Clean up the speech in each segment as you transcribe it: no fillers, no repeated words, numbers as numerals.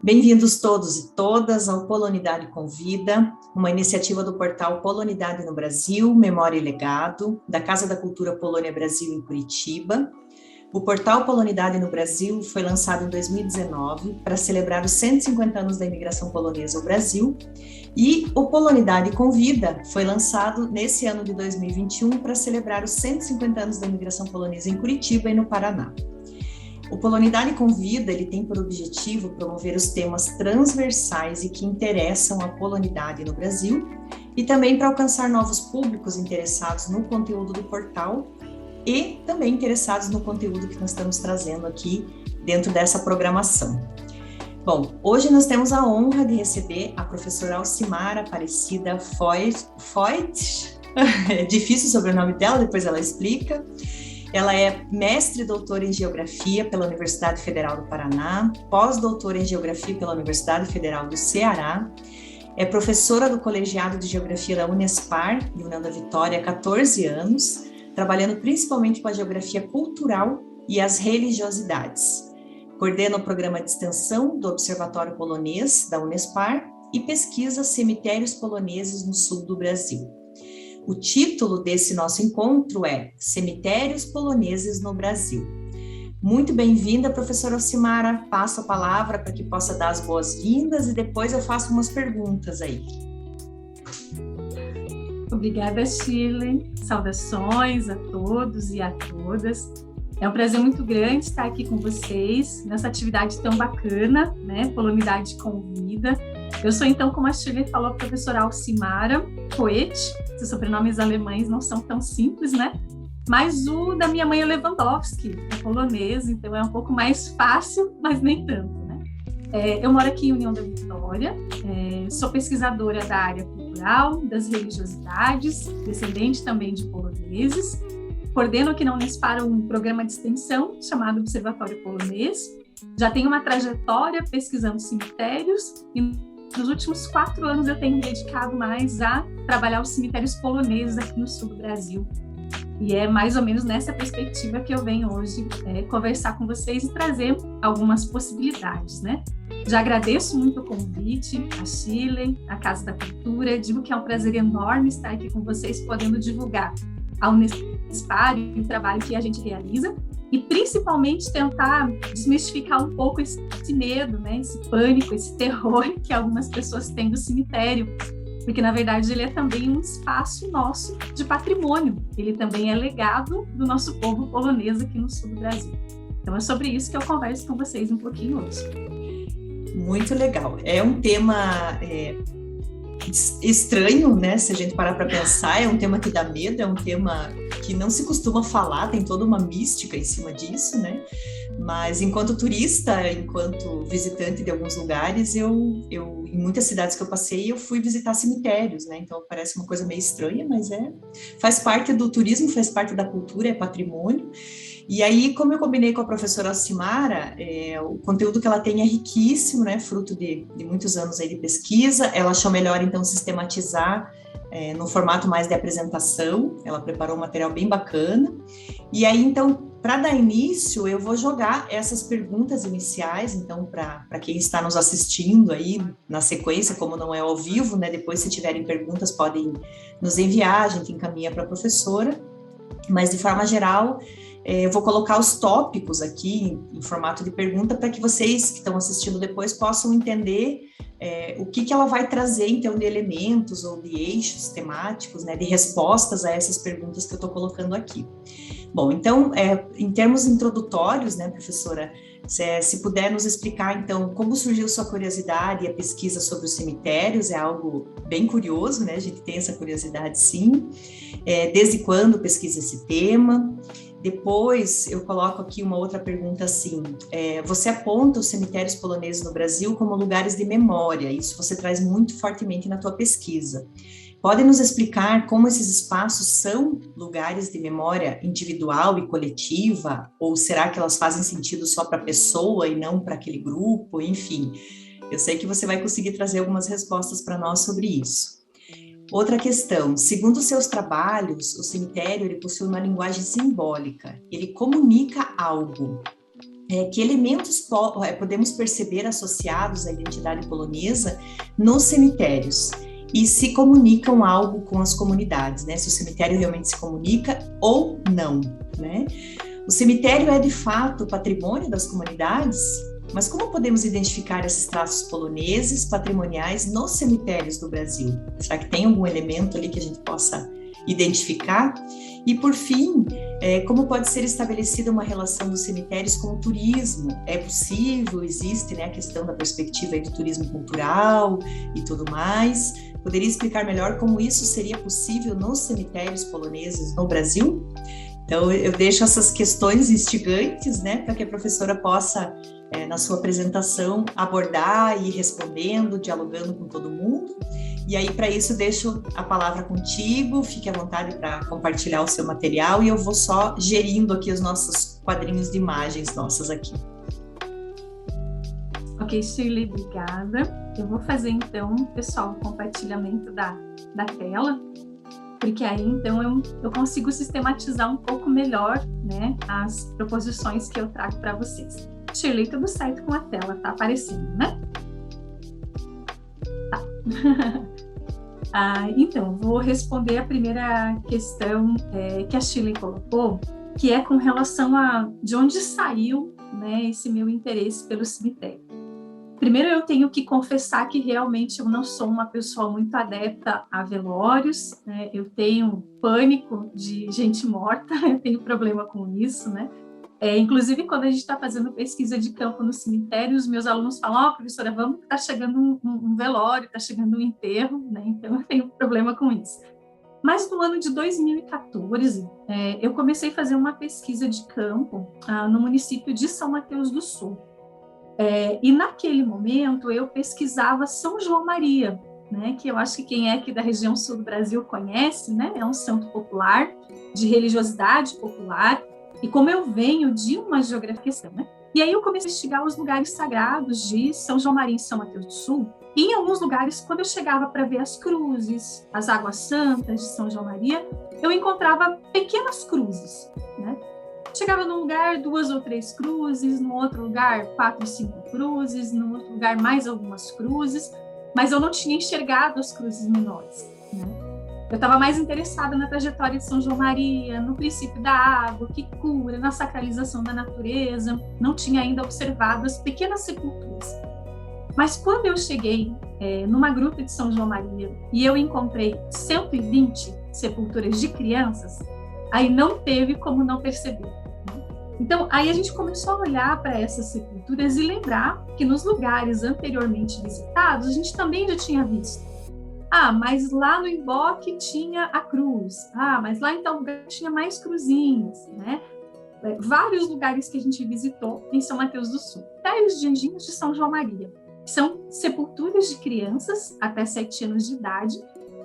Bem-vindos todos e todas ao Polonidade Convida, uma iniciativa do portal Polonidade no Brasil, Memória e Legado, da Casa da Cultura Polônia Brasil em Curitiba. O portal Polonidade no Brasil foi lançado em 2019 para celebrar os 150 anos da imigração polonesa ao Brasil, e o Polonidade Convida foi lançado nesse ano de 2021 para celebrar os 150 anos da imigração polonesa em Curitiba e no Paraná. O Polonidade Convida, ele tem por objetivo promover os temas transversais e que interessam a polonidade no Brasil e também para alcançar novos públicos interessados no conteúdo do portal e também interessados no conteúdo que nós estamos trazendo aqui dentro dessa programação. Bom, hoje nós temos a honra de receber a professora Alcimara Aparecida Voigt, é difícil o sobrenome dela, depois ela explica. Ela é mestre e doutora em Geografia pela Universidade Federal do Paraná, pós-doutora em Geografia pela Universidade Federal do Ceará, é professora do Colegiado de Geografia da Unespar, de União da Vitória, há 14 anos, trabalhando principalmente com a geografia cultural e as religiosidades. Coordena o programa de extensão do Observatório Polonês, da Unespar, e pesquisa cemitérios poloneses no sul do Brasil. O título desse nosso encontro é Cemitérios Poloneses no Brasil. Muito bem-vinda, professora Alcimara. Passo a palavra para que possa dar as boas-vindas e depois eu faço umas perguntas aí. Obrigada, Shirley. Saudações a todos e a todas. É um prazer muito grande estar aqui com vocês nessa atividade tão bacana, né? Polonidade Convida. Eu sou, então, como a Shirley falou, a professora Alcimara Voigt. Seus sobrenomes alemães não são tão simples, né? Mas o da minha mãe é Lewandowski, é polonês, então é um pouco mais fácil, mas nem tanto, né? Eu moro aqui em União da Vitória, sou pesquisadora da área cultural, das religiosidades, descendente também de poloneses, coordeno aqui na Unespar um programa de extensão chamado Observatório Polonês, já tenho uma trajetória pesquisando cemitérios e nos últimos 4 anos eu tenho me dedicado mais a trabalhar os cemitérios poloneses aqui no sul do Brasil. E é mais ou menos nessa perspectiva que eu venho hoje conversar com vocês e trazer algumas possibilidades, né? Já agradeço muito o convite, a Shirley, a Casa da Cultura, digo que é um prazer enorme estar aqui com vocês, podendo divulgar a Unespar e o trabalho que a gente realiza, e principalmente tentar desmistificar um pouco esse medo, né, esse pânico, esse terror que algumas pessoas têm do cemitério, porque na verdade ele é também um espaço nosso de patrimônio, ele também é legado do nosso povo polonês aqui no sul do Brasil. Então é sobre isso que eu converso com vocês um pouquinho hoje. Muito legal. É um tema estranho, né? Se a gente parar para pensar, é um tema que dá medo, é um tema que não se costuma falar, tem toda uma mística em cima disso, né? Mas enquanto turista, enquanto visitante de alguns lugares, eu em muitas cidades que eu passei, eu fui visitar cemitérios, né? Então parece uma coisa meio estranha, mas faz parte do turismo, faz parte da cultura, é patrimônio. E aí, como eu combinei com a professora Alcimara, o conteúdo que ela tem é riquíssimo, né, fruto de muitos anos aí de pesquisa. Ela achou melhor, então, sistematizar no formato mais de apresentação. Ela preparou um material bem bacana. E aí, então, para dar início, eu vou jogar essas perguntas iniciais, então, para quem está nos assistindo aí na sequência, como não é ao vivo, né, depois, se tiverem perguntas, podem nos enviar, a gente encaminha para a professora. Mas, de forma geral, eu vou colocar os tópicos aqui em formato de pergunta para que vocês que estão assistindo depois possam entender o que ela vai trazer, então, de elementos ou de eixos temáticos, né, de respostas a essas perguntas que eu estou colocando aqui. Bom, então, em termos introdutórios, né, professora, se puder nos explicar, então, como surgiu sua curiosidade e a pesquisa sobre os cemitérios, é algo bem curioso, né, a gente tem essa curiosidade, sim. Desde quando pesquisa esse tema? Depois, eu coloco aqui uma outra pergunta assim, você aponta os cemitérios poloneses no Brasil como lugares de memória, isso você traz muito fortemente na tua pesquisa. Pode nos explicar como esses espaços são lugares de memória individual e coletiva, ou será que elas fazem sentido só para a pessoa e não para aquele grupo, enfim. Eu sei que você vai conseguir trazer algumas respostas para nós sobre isso. Outra questão, segundo seus trabalhos, o cemitério ele possui uma linguagem simbólica, ele comunica algo. que elementos podemos perceber associados à identidade polonesa nos cemitérios e se comunicam algo com as comunidades, né? Se o cemitério realmente se comunica ou não, né? O cemitério é, de fato, patrimônio das comunidades, mas como podemos identificar esses traços poloneses patrimoniais nos cemitérios do Brasil? Será que tem algum elemento ali que a gente possa identificar? E, por fim, como pode ser estabelecida uma relação dos cemitérios com o turismo? É possível? Existe, né, a questão da perspectiva aí do turismo cultural e tudo mais? Poderia explicar melhor como isso seria possível nos cemitérios poloneses no Brasil? Então, eu deixo essas questões instigantes, né, para que a professora possa, na sua apresentação, abordar e ir respondendo, dialogando com todo mundo. E aí, para isso, deixo a palavra contigo, fique à vontade para compartilhar o seu material e eu vou só gerindo aqui os nossos quadrinhos de imagens nossas aqui. Ok, Shirley, obrigada. Eu vou fazer, então, pessoal, o compartilhamento da tela, porque aí, então, eu consigo sistematizar um pouco melhor, né, as proposições que eu trago para vocês. Shirley, tudo certo com a tela, tá aparecendo, né? Tá. Então, vou responder a primeira questão que a Shirley colocou, que é com relação a de onde saiu, né, esse meu interesse pelo cemitério. Primeiro, eu tenho que confessar que realmente eu não sou uma pessoa muito adepta a velórios, né? Eu tenho pânico de gente morta, eu tenho problema com isso, né? Inclusive, quando a gente está fazendo pesquisa de campo no cemitério, os meus alunos falam, professora, vamos, está chegando um velório, está chegando um enterro, né? Então eu tenho problema com isso. Mas no ano de 2014, eu comecei a fazer uma pesquisa de campo no município de São Mateus do Sul. E naquele momento eu pesquisava São João Maria, né, que eu acho que quem é aqui da região sul do Brasil conhece, né, é um santo popular, de religiosidade popular, e como eu venho de uma geografia, né, e aí eu comecei a investigar os lugares sagrados de São João Maria em São Mateus do Sul, e em alguns lugares, quando eu chegava para ver as cruzes, as águas santas de São João Maria, eu encontrava pequenas cruzes, né. Chegava num lugar 2 ou 3 cruzes, no outro lugar 4 ou 5 cruzes, no outro lugar mais algumas cruzes, mas eu não tinha enxergado as cruzes menores, né? Eu estava mais interessada na trajetória de São João Maria, no princípio da água, que cura, na sacralização da natureza, não tinha ainda observado as pequenas sepulturas. Mas quando eu cheguei numa gruta de São João Maria e eu encontrei 120 sepulturas de crianças, aí não teve como não perceber. Então, aí a gente começou a olhar para essas sepulturas e lembrar que nos lugares anteriormente visitados, a gente também já tinha visto. Mas lá no Imboque tinha a cruz. Mas lá em tal lugar tinha mais cruzinhas, né? Vários lugares que a gente visitou em São Mateus do Sul. Cemitérios de Anjinhos de São João Maria. São sepulturas de crianças até 7 anos de idade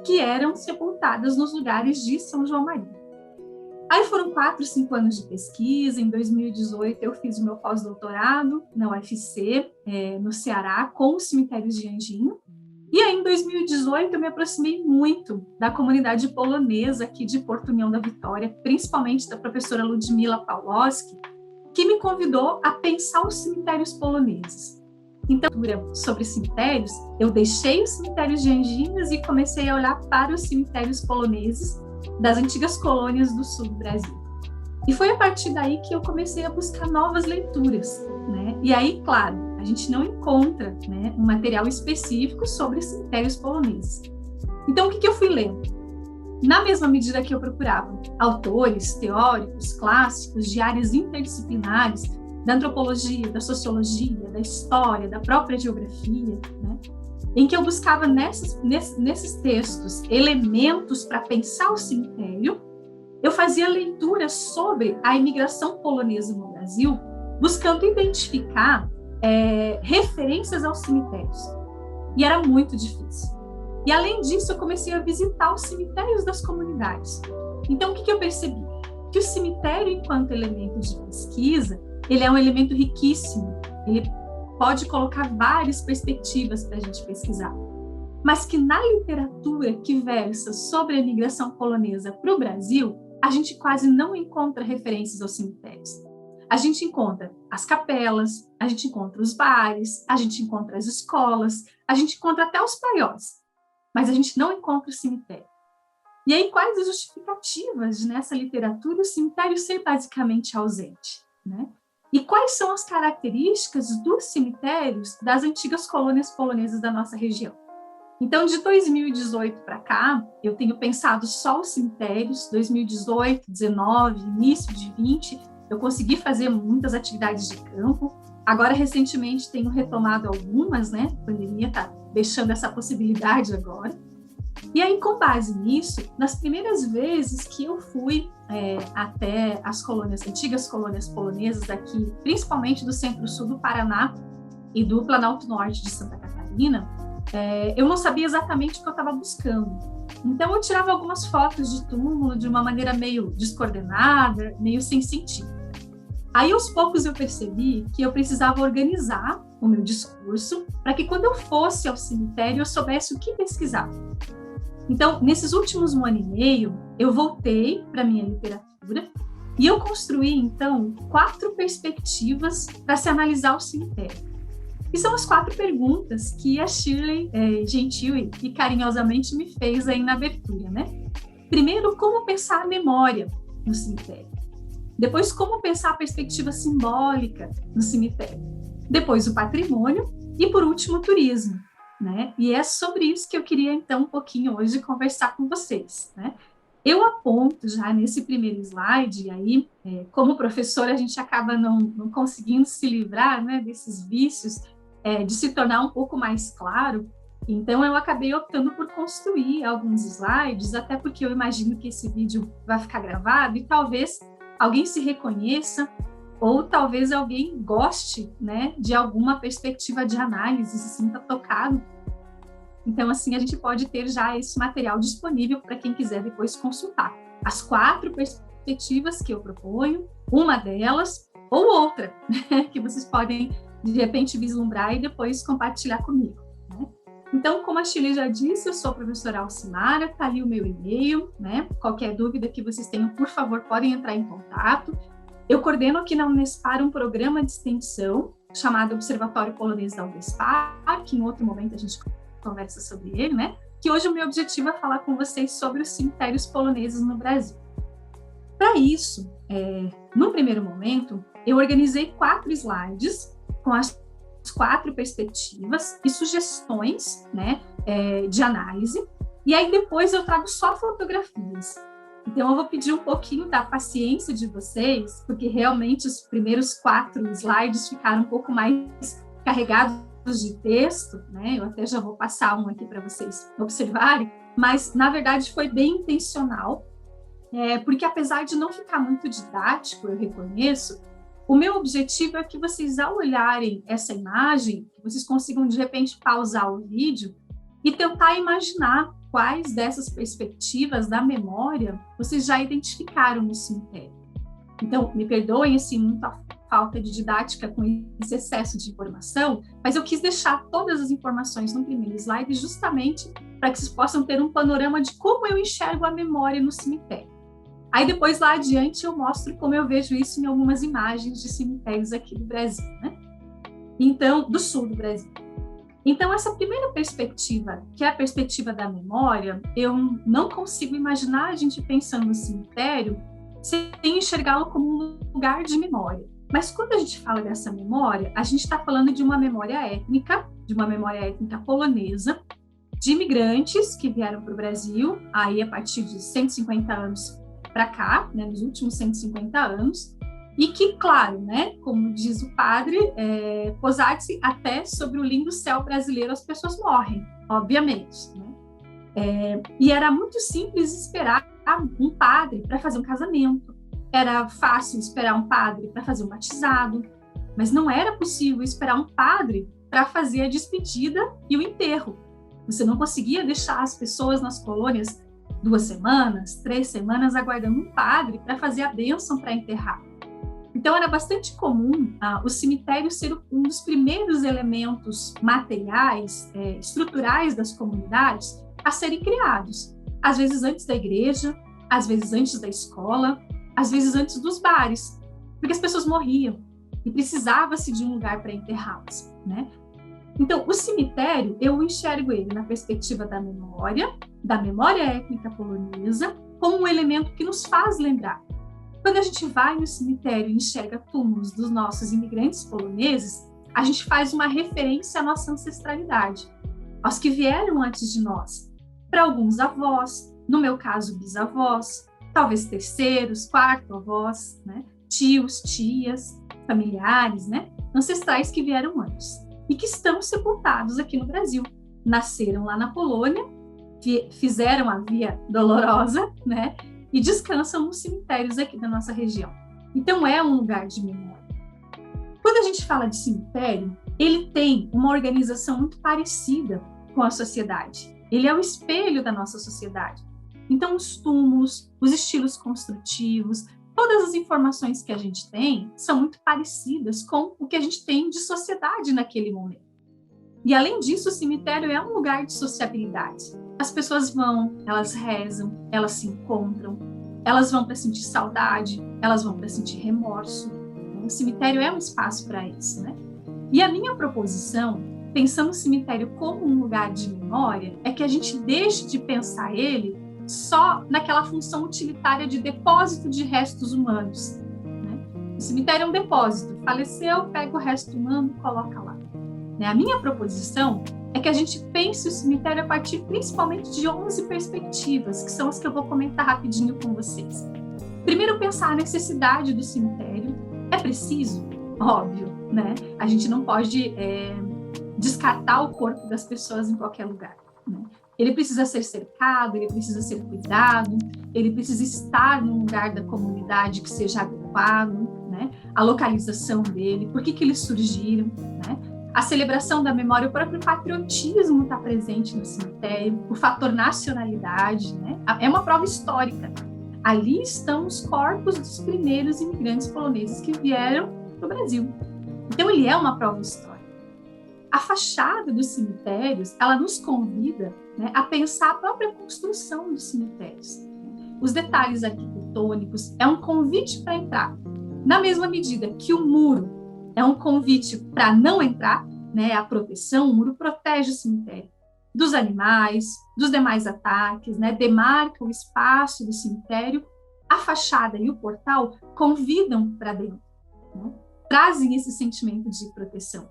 que eram sepultadas nos lugares de São João Maria. Aí foram 4, 5 anos de pesquisa. Em 2018, eu fiz o meu pós-doutorado na UFC, no Ceará, com os cemitérios de Anjinho. E aí, em 2018, eu me aproximei muito da comunidade polonesa aqui de Porto União da Vitória, principalmente da professora Ludmila Pawlowski, que me convidou a pensar os cemitérios poloneses. Então, sobre cemitérios, eu deixei os cemitérios de Anjinhos e comecei a olhar para os cemitérios poloneses das antigas colônias do sul do Brasil. E foi a partir daí que eu comecei a buscar novas leituras, né? E aí, claro, a gente não encontra, né, um material específico sobre cemitérios poloneses. Então, o que eu fui lendo? Na mesma medida que eu procurava autores, teóricos, clássicos de áreas interdisciplinares, da antropologia, da sociologia, da história, da própria geografia, né? Em que eu buscava nesses textos elementos para pensar o cemitério, eu fazia leituras sobre a imigração polonesa no Brasil, buscando identificar referências aos cemitérios. E era muito difícil. E, além disso, eu comecei a visitar os cemitérios das comunidades. Então, o que eu percebi? Que o cemitério, enquanto elemento de pesquisa, ele é um elemento riquíssimo, ele pode colocar várias perspectivas para a gente pesquisar, mas que na literatura que versa sobre a imigração polonesa para o Brasil, a gente quase não encontra referências aos cemitérios. a gente encontra as capelas, a gente encontra os bares, a gente encontra as escolas, a gente encontra até os paióis, mas a gente não encontra o cemitério. E aí, quais as justificativas de, nessa literatura, o cemitério ser basicamente ausente, né? E quais são as características dos cemitérios das antigas colônias polonesas da nossa região? Então, de 2018 para cá, eu tenho pensado só os cemitérios, 2018, 19, início de 20, eu consegui fazer muitas atividades de campo. Agora, recentemente, tenho retomado algumas, né? A pandemia está deixando essa possibilidade agora. E aí, com base nisso, nas primeiras vezes que eu fui até as colônias, antigas colônias polonesas aqui, principalmente do centro-sul do Paraná e do Planalto Norte de Santa Catarina, eu não sabia exatamente o que eu estava buscando. Então, eu tirava algumas fotos de túmulo de uma maneira meio descoordenada, meio sem sentido. Aí, aos poucos, eu percebi que eu precisava organizar o meu discurso para que, quando eu fosse ao cemitério, eu soubesse o que pesquisar. Então, nesses últimos 1 ano e meio, eu voltei para a minha literatura e eu construí, então, 4 perspectivas para se analisar o cemitério. E são as 4 perguntas que a Shirley gentil e carinhosamente me fez aí na abertura, né? Primeiro, como pensar a memória no cemitério? Depois, como pensar a perspectiva simbólica no cemitério? Depois, o patrimônio e, por último, o turismo, né? E é sobre isso que eu queria, então, um pouquinho hoje conversar com vocês, né? Eu aponto já nesse primeiro slide, e aí, como professora, a gente acaba não conseguindo se livrar, né, desses vícios, de se tornar um pouco mais claro. Então, eu acabei optando por construir alguns slides, até porque eu imagino que esse vídeo vai ficar gravado e talvez alguém se reconheça ou talvez alguém goste, né, de alguma perspectiva de análise, se sinta tocado. Então, assim, a gente pode ter já esse material disponível para quem quiser depois consultar. As 4 perspectivas que eu proponho, uma delas ou outra, né, que vocês podem, de repente, vislumbrar e depois compartilhar comigo, né? Então, como a Shirley já disse, eu sou a professora Alcimara, está ali o meu e-mail, né? Qualquer dúvida que vocês tenham, por favor, podem entrar em contato. Eu coordeno aqui na Unespar um programa de extensão chamado Observatório Polonês da Unespar, que em outro momento a gente conversa sobre ele, né? Que hoje o meu objetivo é falar com vocês sobre os cemitérios poloneses no Brasil. Para isso, no primeiro momento, eu organizei 4 slides com as 4 perspectivas e sugestões, né, de análise, e aí depois eu trago só fotografias. Então, eu vou pedir um pouquinho da paciência de vocês, porque realmente os primeiros 4 slides ficaram um pouco mais carregados de texto, né? Eu até já vou passar um aqui para vocês observarem, mas, na verdade, foi bem intencional, porque apesar de não ficar muito didático, eu reconheço, o meu objetivo é que vocês, ao olharem essa imagem, que vocês consigam, de repente, pausar o vídeo e tentar imaginar quais dessas perspectivas da memória vocês já identificaram no cemitério. Então, me perdoem, assim, muita falta de didática com esse excesso de informação, mas eu quis deixar todas as informações no primeiro slide justamente para que vocês possam ter um panorama de como eu enxergo a memória no cemitério. Aí depois, lá adiante, eu mostro como eu vejo isso em algumas imagens de cemitérios aqui do Brasil, né? Então, do sul do Brasil. Então, essa primeira perspectiva, que é a perspectiva da memória, eu não consigo imaginar a gente pensando no cemitério sem enxergá-lo como um lugar de memória. Mas quando a gente fala dessa memória, a gente está falando de uma memória étnica polonesa, de imigrantes que vieram para o Brasil, aí a partir de 150 anos para cá, né, nos últimos 150 anos, e que, claro, né, como diz o padre, posar-se até sobre o lindo céu brasileiro, as pessoas morrem, obviamente, né? E era muito simples esperar um padre para fazer um casamento, era fácil esperar um padre para fazer um batizado, mas não era possível esperar um padre para fazer a despedida e o enterro. Você não conseguia deixar as pessoas nas colônias 2 semanas, 3 semanas aguardando um padre para fazer a bênção para enterrar. Então, era bastante comum o cemitério ser um dos primeiros elementos materiais, estruturais das comunidades a serem criados. Às vezes antes da igreja, às vezes antes da escola, às vezes antes dos bares. porque as pessoas morriam e precisava-se de um lugar para enterrá-las, né? Então, o cemitério, eu enxergo ele na perspectiva da memória étnica polonesa, como um elemento que nos faz lembrar. Quando a gente vai no cemitério e enxerga túmulos dos nossos imigrantes poloneses, a gente faz uma referência à nossa ancestralidade, aos que vieram antes de nós. Para alguns avós, no meu caso bisavós, talvez terceiros, quarto avós, né? Tios, tias, familiares, né? Ancestrais que vieram antes e que estão sepultados aqui no Brasil. Nasceram lá na Polônia, fizeram a Via Dolorosa, né? E descansam nos cemitérios aqui da nossa região. Então, é um lugar de memória. Quando a gente fala de cemitério, ele tem uma organização muito parecida com a sociedade. Ele é o espelho da nossa sociedade. Então, os túmulos, os estilos construtivos, todas as informações que a gente tem são muito parecidas com o que a gente tem de sociedade naquele momento. E, além disso, o cemitério é um lugar de sociabilidade. As pessoas vão, elas rezam, elas se encontram, elas vão para sentir saudade, elas vão para sentir remorso. O cemitério é um espaço para isso, né? E a minha proposição, pensando o cemitério como um lugar de memória, é que a gente deixe de pensar ele só naquela função utilitária de depósito de restos humanos, né? O cemitério é um depósito. Faleceu, pega o resto humano e coloca lá. A minha proposição é que a gente pense o cemitério a partir principalmente de 11 perspectivas, que são as que eu vou comentar rapidinho com vocês. Primeiro, pensar a necessidade do cemitério. É preciso? Óbvio, né? A gente não pode descartar o corpo das pessoas em qualquer lugar, né? Ele precisa ser cercado, ele precisa ser cuidado, ele precisa estar num lugar da comunidade que seja adequado, né? A localização dele, por que eles surgiram, né? A celebração da memória, o próprio patriotismo está presente no cemitério, o fator nacionalidade, né? É uma prova histórica. Ali estão os corpos dos primeiros imigrantes poloneses que vieram para o Brasil. Então, ele é uma prova histórica. A fachada dos cemitérios, ela nos convida, né, a pensar a própria construção dos cemitérios. Os detalhes arquitetônicos é um convite para entrar, na mesma medida que o muro é um convite para não entrar, né? A proteção, o muro protege o cemitério dos animais, dos demais ataques, né? Demarca o espaço do cemitério. A fachada e o portal convidam para dentro, né? Trazem esse sentimento de proteção.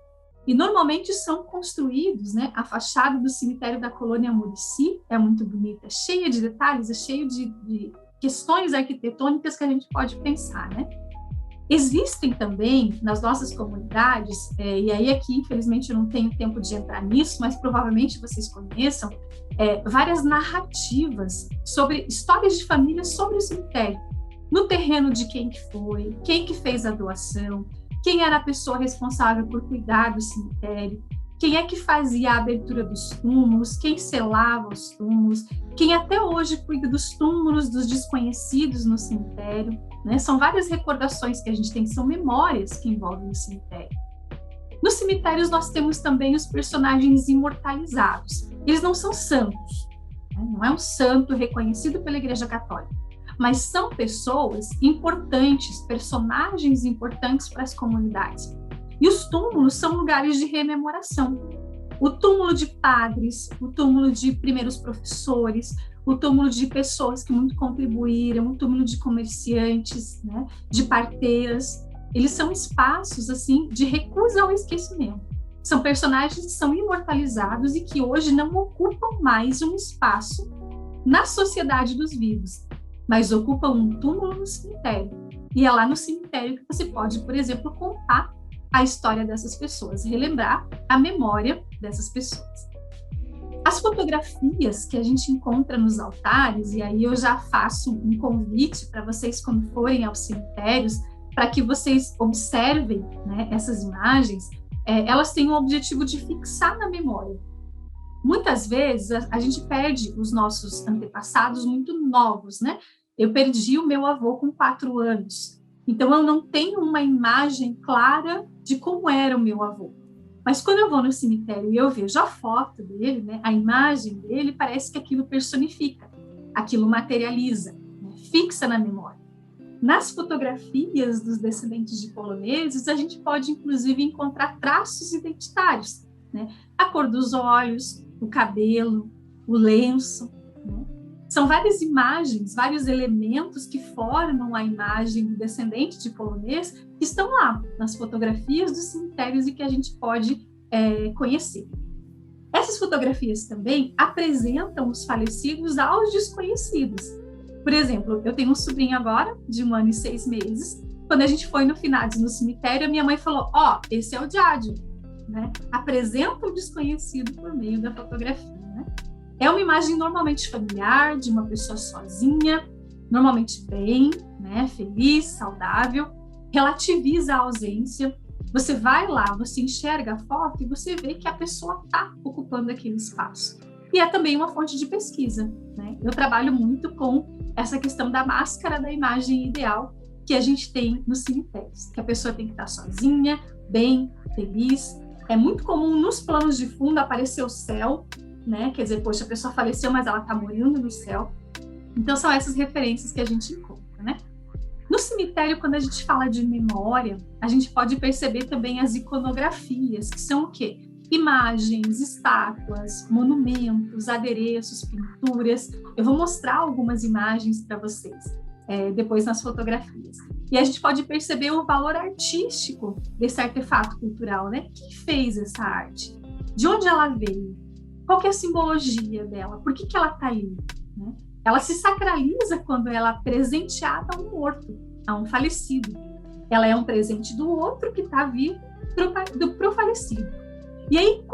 E normalmente são construídos, né? A fachada do cemitério da colônia Murici é muito bonita, cheia de detalhes, é cheio de questões arquitetônicas que a gente pode pensar, né? Existem também nas nossas comunidades, e aí aqui infelizmente eu não tenho tempo de entrar nisso, mas provavelmente vocês conheçam, várias narrativas sobre histórias de família sobre o cemitério, no terreno de quem que foi, quem que fez a doação, quem era a pessoa responsável por cuidar do cemitério, quem é que fazia a abertura dos túmulos, quem selava os túmulos, quem até hoje cuida dos túmulos dos desconhecidos no cemitério, né? São várias recordações que a gente tem, que são memórias que envolvem o cemitério. Nos cemitérios nós temos também os personagens imortalizados. Eles não são santos, né? Não é um santo reconhecido pela Igreja Católica, mas são pessoas importantes, personagens importantes para as comunidades. E os túmulos são lugares de rememoração. O túmulo de padres, o túmulo de primeiros professores, o túmulo de pessoas que muito contribuíram, o túmulo de comerciantes, né, de parteiras. Eles são espaços assim de recusa ao esquecimento. São personagens que são imortalizados e que hoje não ocupam mais um espaço na sociedade dos vivos, mas ocupam um túmulo no cemitério. E é lá no cemitério que você pode, por exemplo, contar a história dessas pessoas, relembrar a memória dessas pessoas. As fotografias que a gente encontra nos altares, e aí eu já faço um convite para vocês quando forem aos cemitérios, para que vocês observem, né, essas imagens, elas têm o objetivo de fixar na memória. Muitas vezes a gente perde os nossos antepassados muito novos, né? Eu perdi o meu avô com 4 anos, então eu não tenho uma imagem clara de como era o meu avô. Mas quando eu vou no cemitério e eu vejo a foto dele, né, a imagem dele, parece que aquilo personifica, aquilo materializa, né, fixa na memória. Nas fotografias dos descendentes de poloneses, a gente pode, inclusive, encontrar traços identitários, né? A cor dos olhos, o cabelo, o lenço, né? São várias imagens, vários elementos que formam a imagem do descendente de polonês que estão lá, nas fotografias dos cemitérios e que a gente pode conhecer. Essas fotografias também apresentam os falecidos aos desconhecidos. Por exemplo, eu tenho um sobrinho agora, de 1 ano e 6 meses. Quando a gente foi no finados no cemitério, a minha mãe falou, esse é o Jádio, né? Apresenta o desconhecido por meio da fotografia, né? É uma imagem normalmente familiar, de uma pessoa sozinha, normalmente bem, né? Feliz, saudável, relativiza a ausência. Você vai lá, você enxerga a foto e você vê que a pessoa está ocupando aquele espaço. E é também uma fonte de pesquisa, né? Eu trabalho muito com essa questão da máscara da imagem ideal que a gente tem nos cemitérios, que a pessoa tem que estar sozinha, bem, feliz. É muito comum nos planos de fundo aparecer o céu, né? Quer dizer, poxa, a pessoa faleceu, mas ela está morando no céu. Então, são essas referências que a gente encontra, né? No cemitério, quando a gente fala de memória, a gente pode perceber também as iconografias, que são o quê? Imagens, estátuas, monumentos, adereços, pinturas. Eu vou mostrar algumas imagens para vocês depois nas fotografias. E a gente pode perceber o valor artístico desse artefato cultural, né? Quem fez essa arte? De onde ela veio? Qual que é a simbologia dela? Por que ela está aí? Né? Ela se sacraliza quando ela é presenteada a um morto, a um falecido. Ela é um presente do outro que está vivo pro falecido. E aí,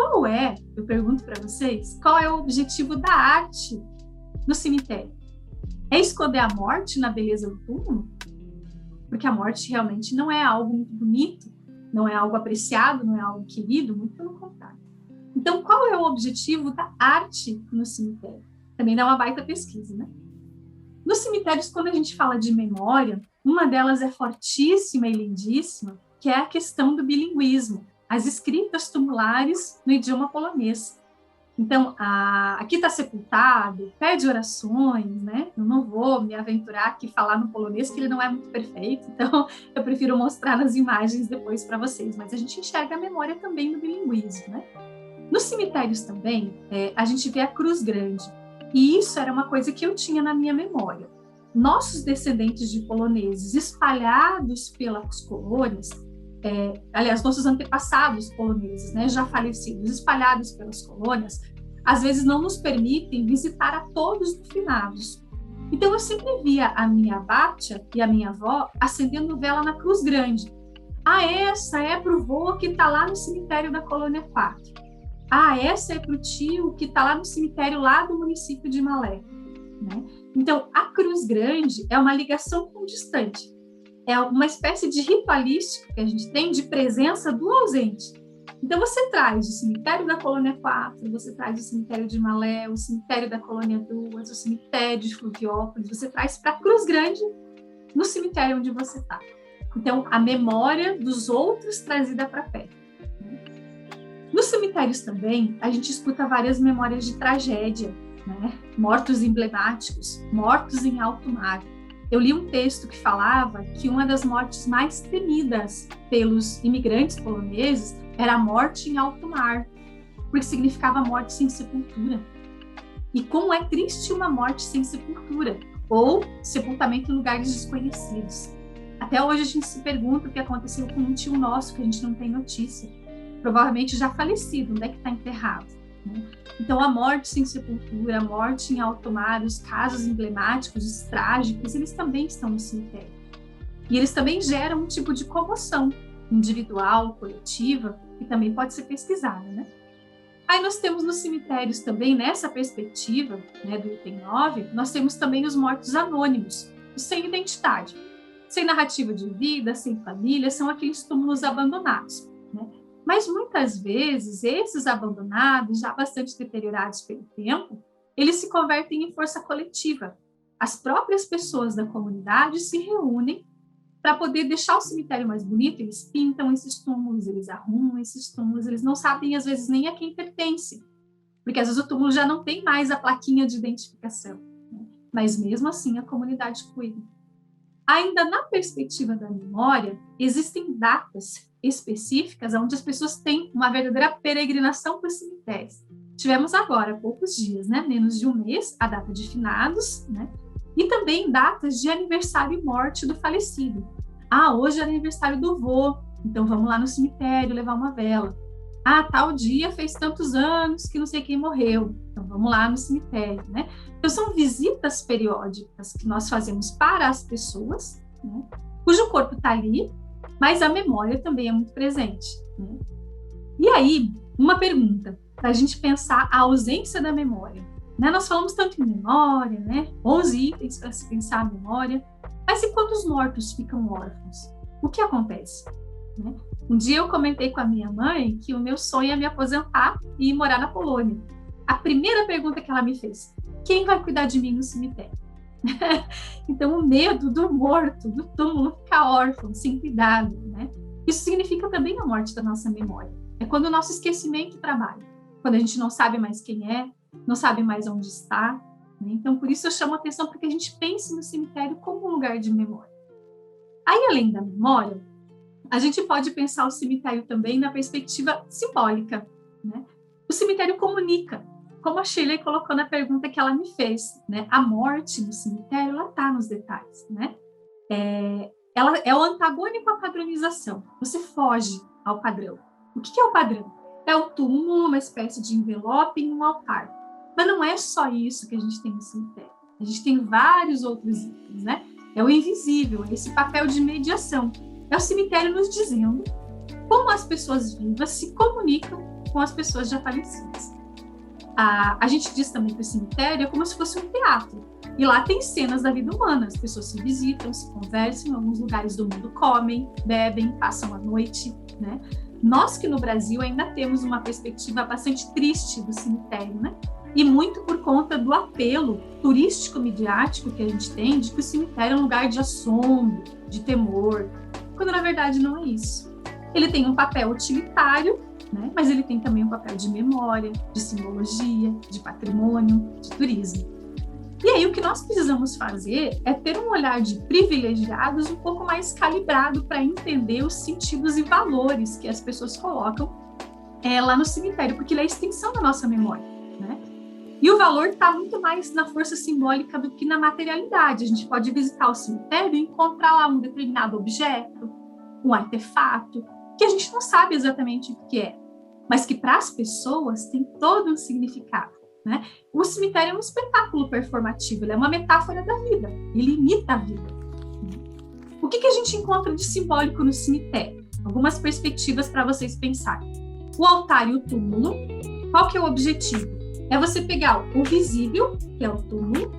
eu pergunto para vocês, qual é o objetivo da arte no cemitério? É esconder a morte na beleza do túmulo? Porque a morte realmente não é algo muito bonito, não é algo apreciado, não é algo querido, muito pelo contrário. Então, qual é o objetivo da arte no cemitério? Também dá uma baita pesquisa, né? Nos cemitérios, quando a gente fala de memória, uma delas é fortíssima e lindíssima, que é a questão do bilinguismo, as escritas tumulares no idioma polonês. Então, aqui está sepultado, pede orações, né? Eu não vou me aventurar aqui falar no polonês, que ele não é muito perfeito, então eu prefiro mostrar nas imagens depois para vocês, mas a gente enxerga a memória também no bilinguismo, né? Nos cemitérios também, a gente vê a cruz grande, e isso era uma coisa que eu tinha na minha memória. Nossos descendentes de poloneses espalhados pelas colônias, aliás, nossos antepassados poloneses, né, já falecidos, espalhados pelas colônias, às vezes não nos permitem visitar a todos os finados. Então, eu sempre via a minha abatia e a minha avó acendendo vela na cruz grande. Essa é para o vô que está lá no cemitério da Colônia 4. Essa é para o tio que está lá no cemitério lá do município de Malé. Né? Então, a cruz grande é uma ligação com o distante. É uma espécie de ritualística que a gente tem de presença do ausente. Então, você traz o cemitério da Colônia 4, você traz o cemitério de Malé, o cemitério da Colônia 2, o cemitério de Fluviópolis, você traz para a Cruz Grande, no cemitério onde você está. Então, a memória dos outros trazida para perto. Nos cemitérios também, a gente escuta várias memórias de tragédia, né? Mortos emblemáticos, mortos em alto mar. Eu li um texto que falava que uma das mortes mais temidas pelos imigrantes poloneses era a morte em alto mar, porque significava morte sem sepultura. E como é triste uma morte sem sepultura, ou sepultamento em lugares desconhecidos. Até hoje a gente se pergunta o que aconteceu com um tio nosso, que a gente não tem notícia. Provavelmente já falecido, onde é que está enterrado? Né? Então, a morte sem sepultura, a morte em alto mar, os casos emblemáticos, os trágicos, eles também estão no cemitério. E eles também geram um tipo de comoção individual, coletiva, que também pode ser pesquisada, né? Aí nós temos nos cemitérios também, nessa perspectiva, né, do item 9, nós temos também os mortos anônimos, os sem identidade, sem narrativa de vida, sem família, são aqueles túmulos abandonados, né? Mas muitas vezes esses abandonados, já bastante deteriorados pelo tempo, eles se convertem em força coletiva. As próprias pessoas da comunidade se reúnem para poder deixar o cemitério mais bonito, eles pintam esses túmulos, eles arrumam esses túmulos, eles não sabem às vezes nem a quem pertence, porque às vezes o túmulo já não tem mais a plaquinha de identificação, né? Mas mesmo assim a comunidade cuida. Ainda na perspectiva da memória, existem datas específicas onde as pessoas têm uma verdadeira peregrinação para os cemitérios. Tivemos agora, há poucos dias, né? Menos de um mês, a data de finados, né? E também datas de aniversário e morte do falecido. Hoje é aniversário do vô, então vamos lá no cemitério levar uma vela. Tal dia fez tantos anos que não sei quem morreu, então vamos lá no cemitério, né? Então são visitas periódicas que nós fazemos para as pessoas, né? Cujo corpo está ali, mas a memória também é muito presente, né? E aí, uma pergunta, para a gente pensar a ausência da memória, né? Nós falamos tanto em memória, né? 11 itens para se pensar a memória, mas e quando os mortos ficam órfãos? O que acontece? Né? Um dia eu comentei com a minha mãe que o meu sonho é me aposentar e ir morar na Polônia. A primeira pergunta que ela me fez: quem vai cuidar de mim no cemitério? Então, o medo do morto, do túmulo, ficar órfão, sem cuidado, né? Isso significa também a morte da nossa memória. É quando o nosso esquecimento trabalha, quando a gente não sabe mais quem é, não sabe mais onde está, né? Então, por isso eu chamo a atenção para que a gente pense no cemitério como um lugar de memória. Aí, além da memória, a gente pode pensar o cemitério também na perspectiva simbólica, né? O cemitério comunica, como a Shirley colocou na pergunta que ela me fez, né? A morte no cemitério, ela está nos detalhes, né? Ela é o antagônico à padronização. Você foge ao padrão. O que é o padrão? É o túmulo, uma espécie de envelope em um altar. Mas não é só isso que a gente tem no cemitério. A gente tem vários outros itens, né? É o invisível, é esse papel de mediação. É o cemitério nos dizendo como as pessoas vivas se comunicam com as pessoas já falecidas. A gente diz também que o cemitério é como se fosse um teatro. E lá tem cenas da vida humana. As pessoas se visitam, se conversam, em alguns lugares do mundo comem, bebem, passam a noite, né? Nós que no Brasil ainda temos uma perspectiva bastante triste do cemitério, né? E muito por conta do apelo turístico-midiático que a gente tem de que o cemitério é um lugar de assombro, de temor, quando na verdade não é isso. Ele tem um papel utilitário, né? Mas ele tem também um papel de memória, de simbologia, de patrimônio, de turismo. E aí o que nós precisamos fazer é ter um olhar de privilegiados um pouco mais calibrado para entender os sentidos e valores que as pessoas colocam lá no cemitério, porque ele é a extensão da nossa memória, né? E o valor está muito mais na força simbólica do que na materialidade. A gente pode visitar o cemitério e encontrar lá um determinado objeto, um artefato, que a gente não sabe exatamente o que é, mas que para as pessoas tem todo um significado, né? O cemitério é um espetáculo performativo, ele é uma metáfora da vida, ele imita a vida. O que a gente encontra de simbólico no cemitério? Algumas perspectivas para vocês pensarem. O altar e o túmulo, qual que é o objetivo? É você pegar o visível, que é o túmulo,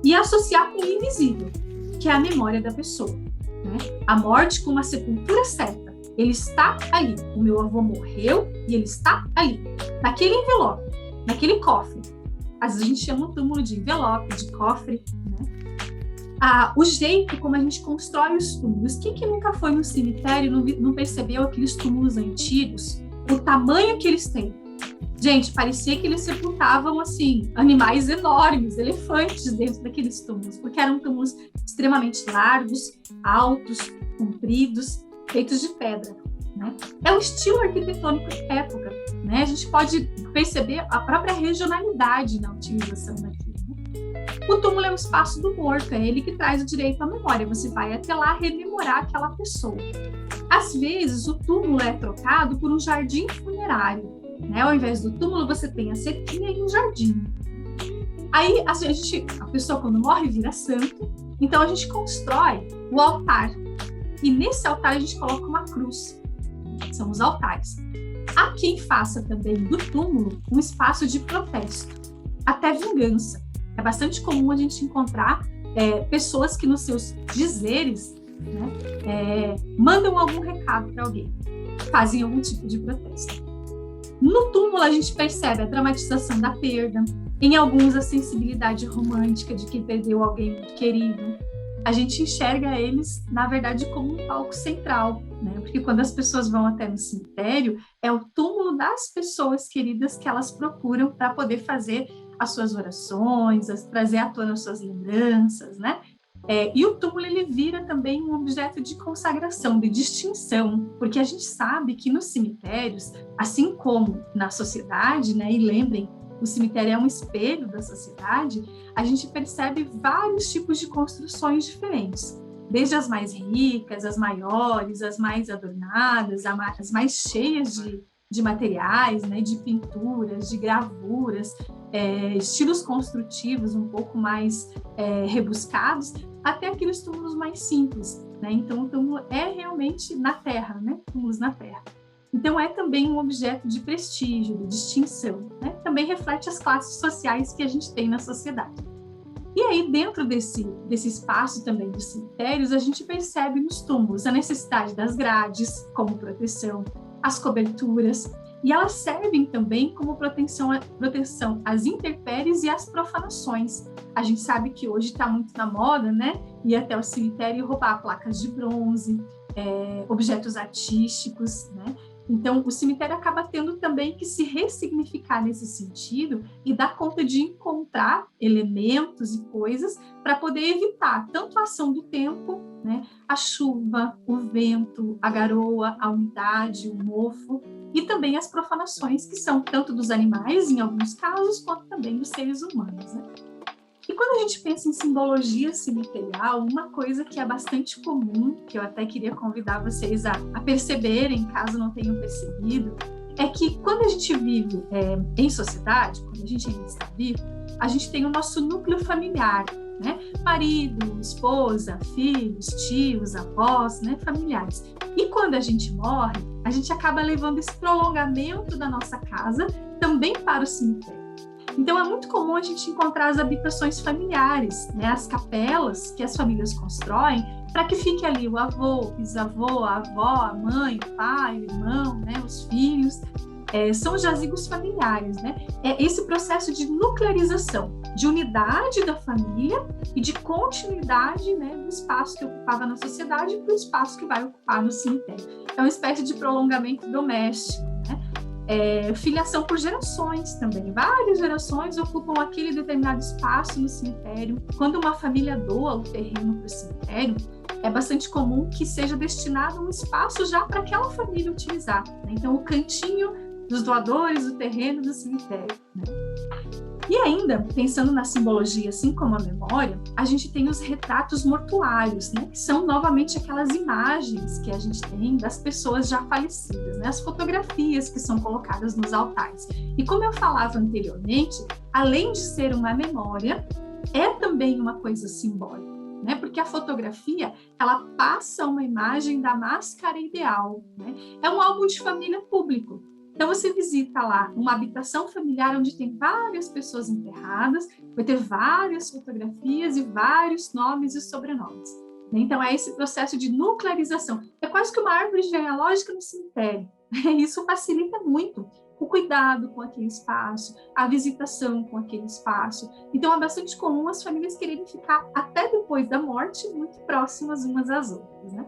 e associar com o invisível, que é a memória da pessoa, né? A morte com uma sepultura certa. Ele está ali. O meu avô morreu e ele está ali, naquele envelope, naquele cofre. Às vezes a gente chama o túmulo de envelope, de cofre, né? O jeito como a gente constrói os túmulos. Quem que nunca foi no cemitério e não percebeu aqueles túmulos antigos? O tamanho que eles têm. Gente, parecia que eles sepultavam, assim, animais enormes, elefantes dentro daqueles túmulos, porque eram túmulos extremamente largos, altos, compridos, feitos de pedra, né? É o estilo arquitetônico de época, né? A gente pode perceber a própria regionalidade na utilização daquilo, né? O túmulo é o espaço do morto, é ele que traz o direito à memória. Você vai até lá rememorar aquela pessoa. Às vezes, o túmulo é trocado por um jardim funerário, né? Ao invés do túmulo, você tem a cerquinha e um jardim. Aí, a pessoa, quando morre, vira santo. Então, a gente constrói o altar. E nesse altar, a gente coloca uma cruz. São os altares. Há quem faça também do túmulo um espaço de protesto, até vingança. É bastante comum a gente encontrar pessoas que, nos seus dizeres, né, mandam algum recado para alguém, fazem algum tipo de protesto. No túmulo, a gente percebe a dramatização da perda, em alguns a sensibilidade romântica de quem perdeu alguém muito querido. A gente enxerga eles, na verdade, como um palco central, né? Porque quando as pessoas vão até no cemitério, é o túmulo das pessoas queridas que elas procuram para poder fazer as suas orações, trazer à tona as suas lembranças, né? E o túmulo, ele vira também um objeto de consagração, de distinção, porque a gente sabe que nos cemitérios, assim como na sociedade, né, e lembrem, o cemitério é um espelho da sociedade, a gente percebe vários tipos de construções diferentes, desde as mais ricas, as maiores, as mais adornadas, as mais cheias de materiais, né, de pinturas, de gravuras, estilos construtivos um pouco mais rebuscados, até aqueles túmulos mais simples, né? Então, o túmulo é realmente na terra, né? Túmulos na terra. Então, é também um objeto de prestígio, de distinção, né? Também reflete as classes sociais que a gente tem na sociedade. E aí, dentro desse espaço também dos cemitérios, a gente percebe nos túmulos a necessidade das grades como proteção, as coberturas, e elas servem também como proteção às intempéries e às profanações. A gente sabe que hoje está muito na moda, né? Ir até o cemitério e roubar placas de bronze, objetos artísticos, né? Então, o cemitério acaba tendo também que se ressignificar nesse sentido e dar conta de encontrar elementos e coisas para poder evitar tanto a ação do tempo, né, a chuva, o vento, a garoa, a umidade, o mofo, e também as profanações, que são tanto dos animais, em alguns casos, quanto também dos seres humanos, né? E quando a gente pensa em simbologia cemiterial, uma coisa que é bastante comum, que eu até queria convidar vocês a perceberem, caso não tenham percebido, é que quando a gente vive em sociedade, quando a gente ainda está vivo, a gente tem o nosso núcleo familiar, né? Marido, esposa, filhos, tios, avós, né? Familiares. E quando a gente morre, a gente acaba levando esse prolongamento da nossa casa também para o cemitério. Então, é muito comum a gente encontrar as habitações familiares, né? As capelas que as famílias constroem para que fique ali o avô, o bisavô, a avó, a mãe, o pai, o irmão, né? Os filhos. São os jazigos familiares, né? É esse processo de nuclearização, de unidade da família e de continuidade, né, do espaço que ocupava na sociedade para o espaço que vai ocupar no cemitério. É uma espécie de prolongamento doméstico, né? Filiação por gerações também. Várias gerações ocupam aquele determinado espaço no cemitério. Quando uma família doa o terreno para o cemitério, é bastante comum que seja destinado um espaço já para aquela família utilizar, né? Então, o cantinho dos doadores, o terreno do cemitério, né? E ainda, pensando na simbologia, assim como a memória, a gente tem os retratos mortuários, né? Que são novamente aquelas imagens que a gente tem das pessoas já falecidas, né? As fotografias que são colocadas nos altares. E como eu falava anteriormente, além de ser uma memória, é também uma coisa simbólica, né? Porque a fotografia, ela passa uma imagem da máscara ideal, né? É um álbum de família público. Então, você visita lá uma habitação familiar onde tem várias pessoas enterradas, vai ter várias fotografias e vários nomes e sobrenomes. Então, é esse processo de nuclearização. É quase que uma árvore genealógica no cemitério. Isso facilita muito o cuidado com aquele espaço, a visitação com aquele espaço. Então, é bastante comum as famílias quererem ficar até depois da morte muito próximas umas às outras, né?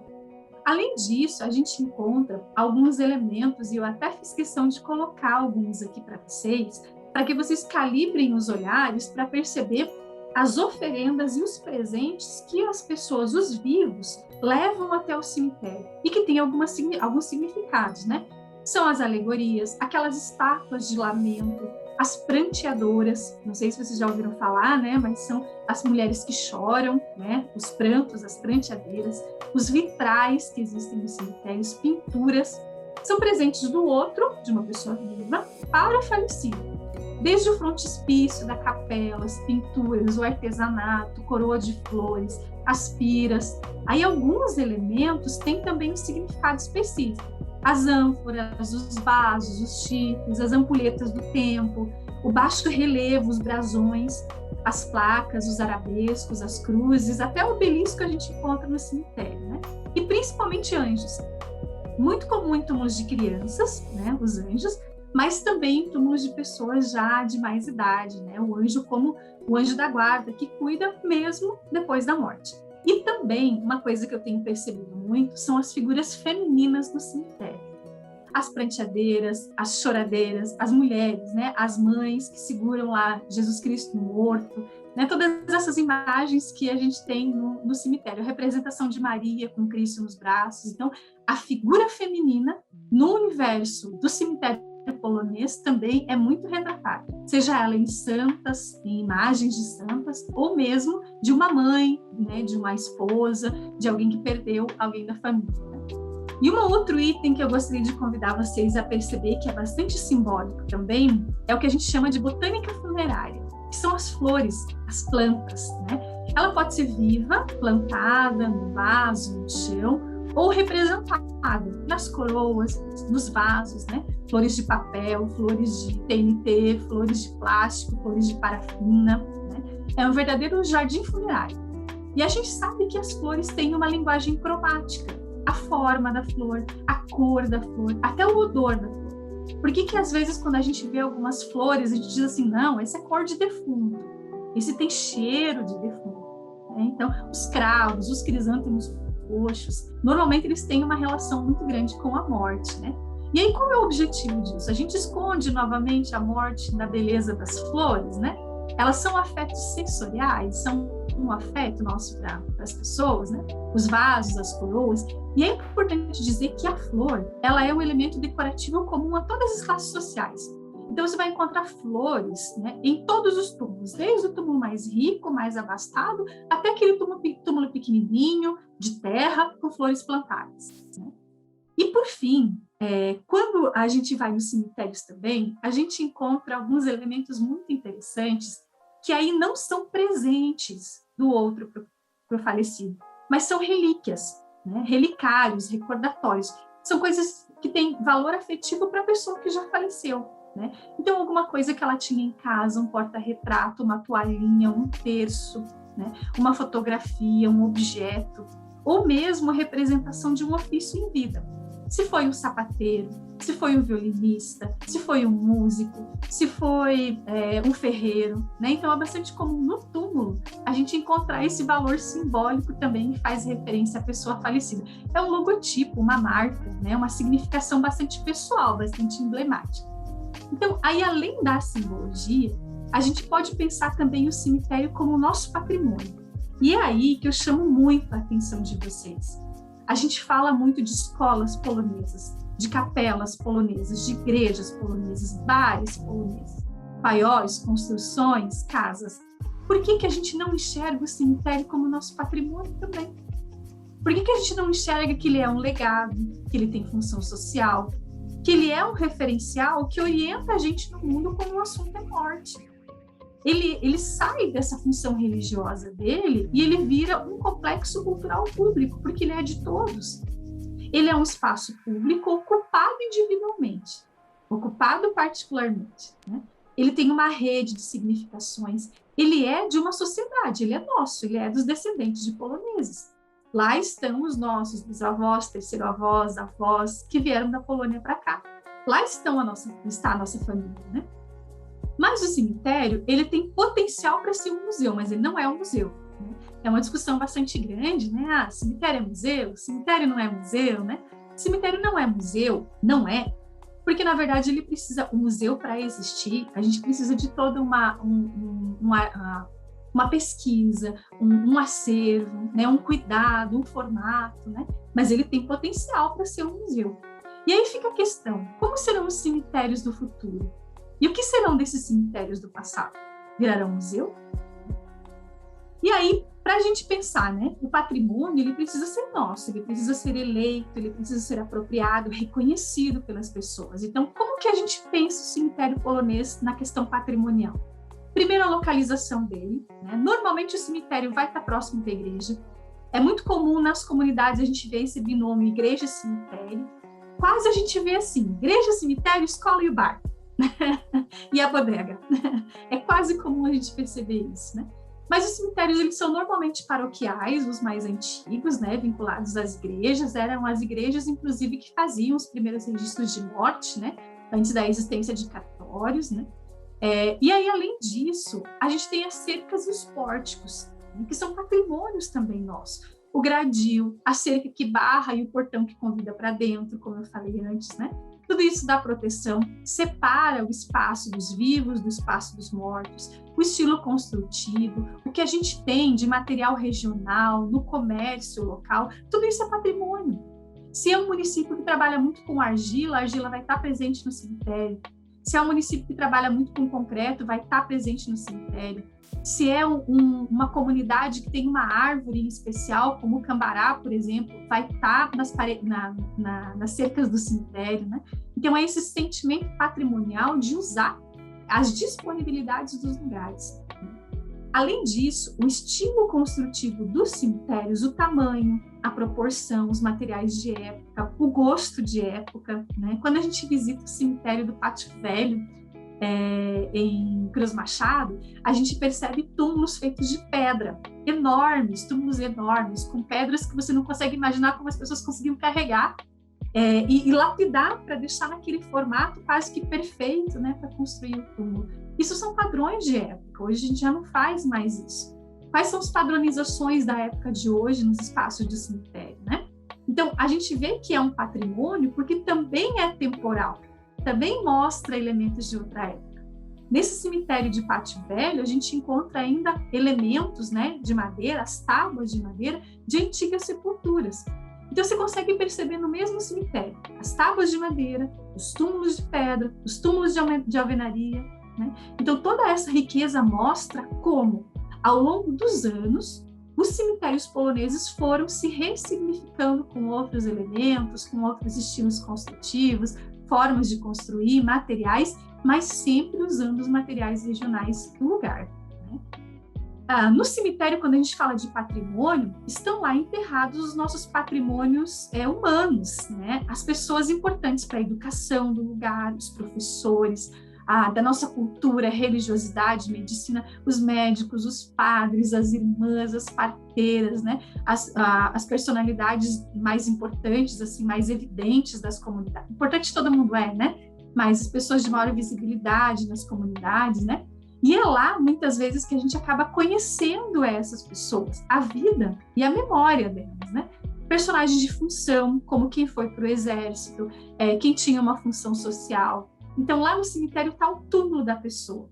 Além disso, a gente encontra alguns elementos, e eu até fiz questão de colocar alguns aqui para que vocês calibrem os olhares para perceber as oferendas e os presentes que as pessoas, os vivos, levam até o cemitério e que tem alguns significados, né? São as alegorias, aquelas estátuas de lamento, as pranteadoras, não sei se vocês já ouviram falar, né? Mas são as mulheres que choram, né? Os prantos, as pranteadeiras, os vitrais que existem nos cemitérios, pinturas, são presentes do outro, de uma pessoa viva, para o falecido. Desde o frontispício da capela, as pinturas, o artesanato, coroa de flores, as piras. Aí alguns elementos têm também um significado específico. As ânforas, os vasos, os chifres, as ampulhetas do tempo, o baixo relevo, os brasões, as placas, os arabescos, as cruzes, até o obelisco que a gente encontra no cemitério, né? E principalmente anjos. Muito comum em túmulos de crianças, né? Os anjos, mas também em túmulos de pessoas já de mais idade, né? O anjo como o anjo da guarda, que cuida mesmo depois da morte. E também, uma coisa que eu tenho percebido muito, são as figuras femininas no cemitério. As pranteadeiras, as choradeiras, as mulheres, né? As mães que seguram lá Jesus Cristo morto, né? Todas essas imagens que a gente tem no cemitério, a representação de Maria com Cristo nos braços. Então, a figura feminina no universo do cemitério polonês também é muito retratada, seja ela em santas, em imagens de santas, ou mesmo de uma mãe, né, de uma esposa, de alguém que perdeu alguém da família. E um outro item que eu gostaria de convidar vocês a perceber, que é bastante simbólico também, é o que a gente chama de botânica funerária, que são as flores, as plantas, né? Ela pode ser viva, plantada no vaso, no chão, ou representada nas coroas, nos vasos, né? Flores de papel, flores de TNT, flores de plástico, flores de parafina, né? É um verdadeiro jardim funerário. E a gente sabe que as flores têm uma linguagem cromática, a forma da flor, a cor da flor, até o odor da flor. Por que às vezes quando a gente vê algumas flores, a gente diz assim, não, esse é cor de defunto, esse tem cheiro de defunto, né? Então, os cravos, os crisântemos roxos, normalmente eles têm uma relação muito grande com a morte, né? E aí, qual é o objetivo disso? A gente esconde novamente a morte na beleza das flores, né? Elas são afetos sensoriais, são um afeto nosso para as pessoas, né? Os vasos, as coroas. E é importante dizer que a flor, ela é um elemento decorativo comum a todas as classes sociais. Então, você vai encontrar flores, né, em todos os túmulos, desde o túmulo mais rico, mais abastado, até aquele túmulo pequenininho, de terra, com flores plantadas, né? E, por fim, quando a gente vai nos cemitérios também, a gente encontra alguns elementos muito interessantes que aí não são presentes do outro para o falecido, mas são relíquias, né? Relicários, recordatórios. São coisas que têm valor afetivo para a pessoa que já faleceu, né? Então, alguma coisa que ela tinha em casa, um porta-retrato, uma toalhinha, um terço, né? Uma fotografia, um objeto, ou mesmo a representação de um ofício em vida. Se foi um sapateiro, se foi um violinista, se foi um músico, se foi um ferreiro, né? Então, é bastante comum no túmulo a gente encontrar esse valor simbólico também que faz referência à pessoa falecida. É um logotipo, uma marca, né? Uma significação bastante pessoal, bastante emblemática. Então, aí, além da simbologia, a gente pode pensar também o cemitério como o nosso patrimônio. E é aí que eu chamo muito a atenção de vocês. A gente fala muito de escolas polonesas, de capelas polonesas, de igrejas polonesas, bares poloneses, paióis, construções, casas. Por que a gente não enxerga o cemitério como nosso patrimônio também? Por que a gente não enxerga que ele é um legado, que ele tem função social, que ele é um referencial que orienta a gente no mundo quando o assunto é morte? Ele sai dessa função religiosa dele e ele vira um complexo cultural público, porque ele é de todos. Ele é um espaço público ocupado individualmente, ocupado particularmente, né? Ele tem uma rede de significações, ele é de uma sociedade, ele é nosso, ele é dos descendentes de poloneses. Lá estão os nossos bisavós, terceiro-avós, avós, que vieram da Polônia para cá. Lá está a nossa família, né? Mas o cemitério, ele tem potencial para ser um museu, mas ele não é um museu, né? É uma discussão bastante grande, né? Ah, cemitério é museu? Cemitério não é museu, né? Cemitério não é museu, não é, porque na verdade ele precisa, o museu para existir, a gente precisa de toda uma pesquisa, um acervo, né? Um cuidado, um formato, né? Mas ele tem potencial para ser um museu. E aí fica a questão, como serão os cemitérios do futuro? E o que serão desses cemitérios do passado? Virarão museu? E aí, para a gente pensar, né? O patrimônio, ele precisa ser nosso, ele precisa ser eleito, ele precisa ser apropriado, reconhecido pelas pessoas. Então, como que a gente pensa o cemitério polonês na questão patrimonial? Primeiro, a localização dele, né? Normalmente o cemitério vai estar próximo da igreja. É muito comum nas comunidades a gente ver esse binômio igreja-cemitério. Quase a gente vê assim, igreja, cemitério, escola e o bar. E a bodega. É quase comum a gente perceber isso, né? Mas os cemitérios, eles são normalmente paroquiais, os mais antigos, né, vinculados às igrejas. Eram as igrejas, inclusive, que faziam os primeiros registros de morte, né, antes da existência de cartórios, né? E aí, além disso, a gente tem as cercas e os pórticos, né, que são patrimônios também nossos. O gradil, a cerca que barra e o portão que convida para dentro, como eu falei antes, né? Tudo isso dá proteção, separa o espaço dos vivos do espaço dos mortos, o estilo construtivo, o que a gente tem de material regional, no comércio local, tudo isso é patrimônio. Se é um município que trabalha muito com argila, a argila vai estar presente no cemitério. Se é um município que trabalha muito com concreto, vai estar presente no cemitério. Se é uma comunidade que tem uma árvore em especial, como o cambará, por exemplo, vai estar nas cercas do cemitério, né? Então, é esse sentimento patrimonial de usar as disponibilidades dos lugares. Além disso, o estilo construtivo dos cemitérios, o tamanho, a proporção, os materiais de época, o gosto de época, né? Quando a gente visita o cemitério do Pátio Velho, em Cruz Machado, a gente percebe túmulos feitos de pedra, enormes, túmulos enormes, com pedras que você não consegue imaginar como as pessoas conseguiam carregar e lapidar para deixar naquele formato quase que perfeito, né, para construir o túmulo. Isso são padrões de época, hoje a gente já não faz mais isso. Quais são as padronizações da época de hoje nos espaços de cemitério, né? Então, a gente vê que é um patrimônio porque também é temporal, também mostra elementos de outra época. Nesse cemitério de Pátio Velho, a gente encontra ainda elementos, né, de madeira, as tábuas de madeira de antigas sepulturas. Então, você consegue perceber no mesmo cemitério as tábuas de madeira, os túmulos de pedra, os túmulos de alvenaria, né? Então, toda essa riqueza mostra como, ao longo dos anos, os cemitérios poloneses foram se ressignificando com outros elementos, com outros estilos construtivos, formas de construir, materiais, mas sempre usando os materiais regionais do lugar, né? No cemitério, quando a gente fala de patrimônio, estão lá enterrados os nossos patrimônios humanos, né? As pessoas importantes para a educação do lugar, os professores, da nossa cultura, religiosidade, medicina, os médicos, os padres, as irmãs, as parteiras, né? As personalidades mais importantes, assim, mais evidentes das comunidades. Importante todo mundo né? Mas as pessoas de maior visibilidade nas comunidades, né? E é lá, muitas vezes, que a gente acaba conhecendo essas pessoas, a vida e a memória delas, né? Personagens de função, como quem foi para o exército, quem tinha uma função social. Então, lá no cemitério está o túmulo da pessoa.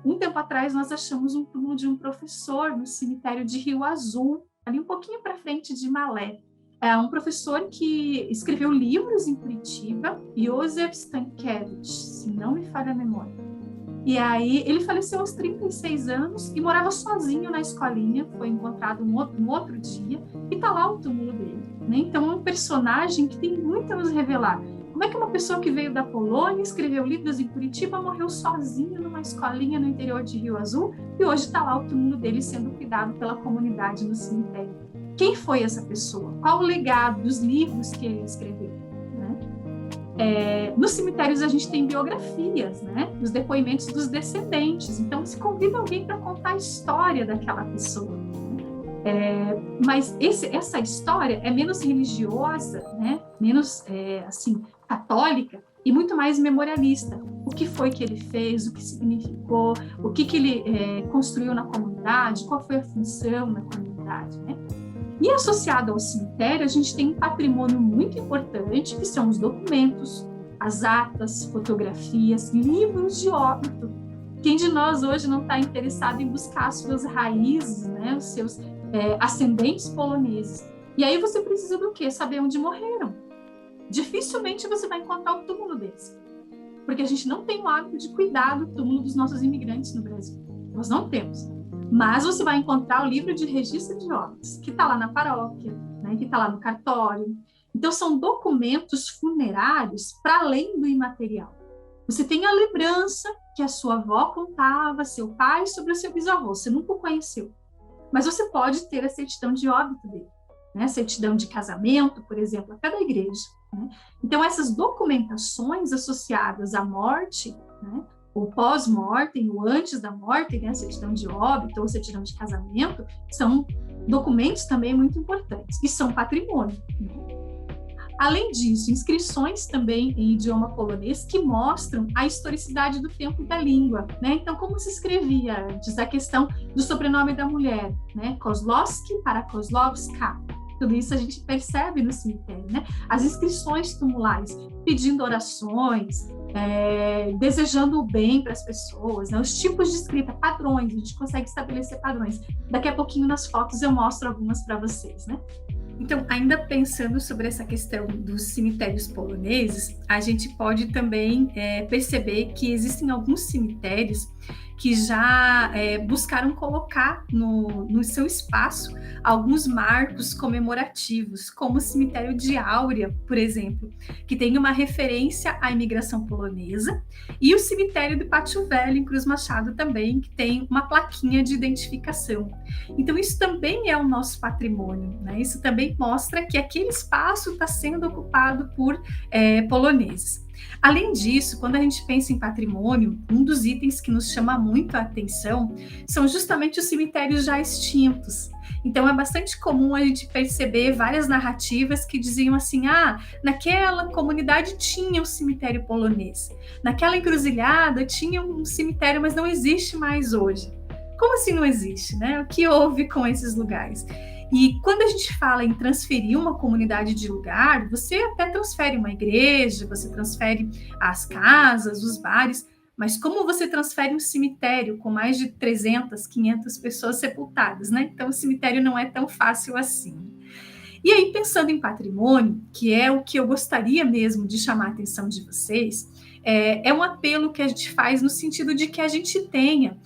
Um tempo atrás, nós achamos um túmulo de um professor no cemitério de Rio Azul, ali um pouquinho para frente de Malé. É um professor que escreveu livros em Curitiba, Józef Stankiewicz, se não me falha a memória. E aí, ele faleceu aos 36 anos e morava sozinho na escolinha, foi encontrado no outro dia, e está lá o túmulo dele, né? Então, é um personagem que tem muito a nos revelar. Como é que uma pessoa que veio da Polônia, escreveu livros em Curitiba, morreu sozinho numa escolinha no interior de Rio Azul e hoje está lá o túmulo dele sendo cuidado pela comunidade no cemitério? Quem foi essa pessoa? Qual o legado dos livros que ele escreveu? Né? Nos cemitérios a gente tem biografias, né? Os depoimentos dos descendentes. Então se convida alguém para contar a história daquela pessoa. Mas essa história é menos religiosa, né? Menos assim, católica e muito mais memorialista. O que foi que ele fez, o que significou, o que ele construiu na comunidade, qual foi a função na comunidade, né? E associado ao cemitério, a gente tem um patrimônio muito importante, que são os documentos, as atas, fotografias, livros de óbito. Quem de nós hoje não está interessado em buscar as suas raízes, né? Os seus ascendentes poloneses? E aí você precisa do quê? Saber onde morreram. Dificilmente você vai encontrar o túmulo desse, porque a gente não tem o hábito de cuidar do túmulo dos nossos imigrantes no Brasil. Nós não temos. Mas você vai encontrar o livro de registro de óbitos, que está lá na paróquia, né, que está lá no cartório. Então, são documentos funerários para além do imaterial. Você tem a lembrança que a sua avó contava, seu pai, sobre o seu bisavô. Você nunca o conheceu. Mas você pode ter a certidão de óbito dele, né? Certidão de casamento, por exemplo, até da igreja, né? Então, essas documentações associadas à morte, né? Ou pós-mortem, ou antes da morte, né? Certidão de óbito ou certidão de casamento, são documentos também muito importantes e são patrimônio, né? Além disso, inscrições também em idioma polonês que mostram a historicidade do tempo e da língua, né? Então, como se escrevia antes, a questão do sobrenome da mulher, né? Kozłowski para Kozłowska. Tudo isso a gente percebe no cemitério, né? As inscrições tumulares, pedindo orações, desejando o bem para as pessoas, né? Os tipos de escrita, padrões, a gente consegue estabelecer padrões. Daqui a pouquinho nas fotos eu mostro algumas para vocês, né? Então, ainda pensando sobre essa questão dos cemitérios poloneses, a gente pode também perceber que existem alguns cemitérios que já buscaram colocar no seu espaço alguns marcos comemorativos, como o cemitério de Áurea, por exemplo, que tem uma referência à imigração polonesa, e o cemitério do Pátio Velho, em Cruz Machado, também, que tem uma plaquinha de identificação. Então, isso também é o nosso patrimônio, né? Isso também mostra que aquele espaço está sendo ocupado por poloneses. Além disso, quando a gente pensa em patrimônio, um dos itens que nos chama muito a atenção são justamente os cemitérios já extintos. Então, é bastante comum a gente perceber várias narrativas que diziam assim: naquela comunidade tinha um cemitério polonês, naquela encruzilhada tinha um cemitério, mas não existe mais hoje. Como assim não existe, né? O que houve com esses lugares? E quando a gente fala em transferir uma comunidade de lugar, você até transfere uma igreja, você transfere as casas, os bares, mas como você transfere um cemitério com mais de 300, 500 pessoas sepultadas, né? Então, o cemitério não é tão fácil assim. E aí, pensando em patrimônio, que é o que eu gostaria mesmo de chamar a atenção de vocês, é um apelo que a gente faz no sentido de que a gente tenha,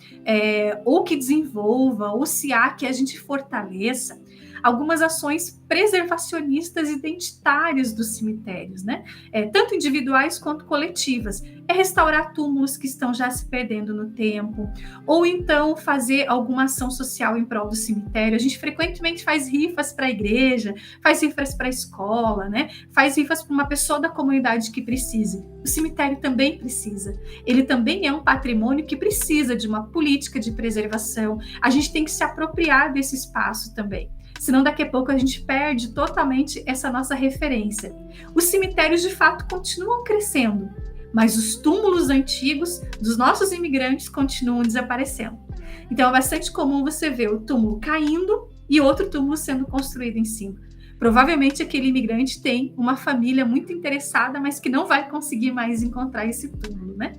ou que desenvolva, ou se há que a gente fortaleça algumas ações preservacionistas identitárias dos cemitérios, né? Tanto individuais quanto coletivas. É restaurar túmulos que estão já se perdendo no tempo, ou então fazer alguma ação social em prol do cemitério. A gente frequentemente faz rifas para a igreja, faz rifas para a escola, né? Faz rifas para uma pessoa da comunidade que precise. O cemitério também precisa. Ele também é um patrimônio que precisa de uma política de preservação. A gente tem que se apropriar desse espaço também. Senão daqui a pouco a gente perde totalmente essa nossa referência. Os cemitérios de fato continuam crescendo, mas os túmulos antigos dos nossos imigrantes continuam desaparecendo. Então é bastante comum você ver o túmulo caindo e outro túmulo sendo construído em cima. Provavelmente aquele imigrante tem uma família muito interessada, mas que não vai conseguir mais encontrar esse túmulo, né?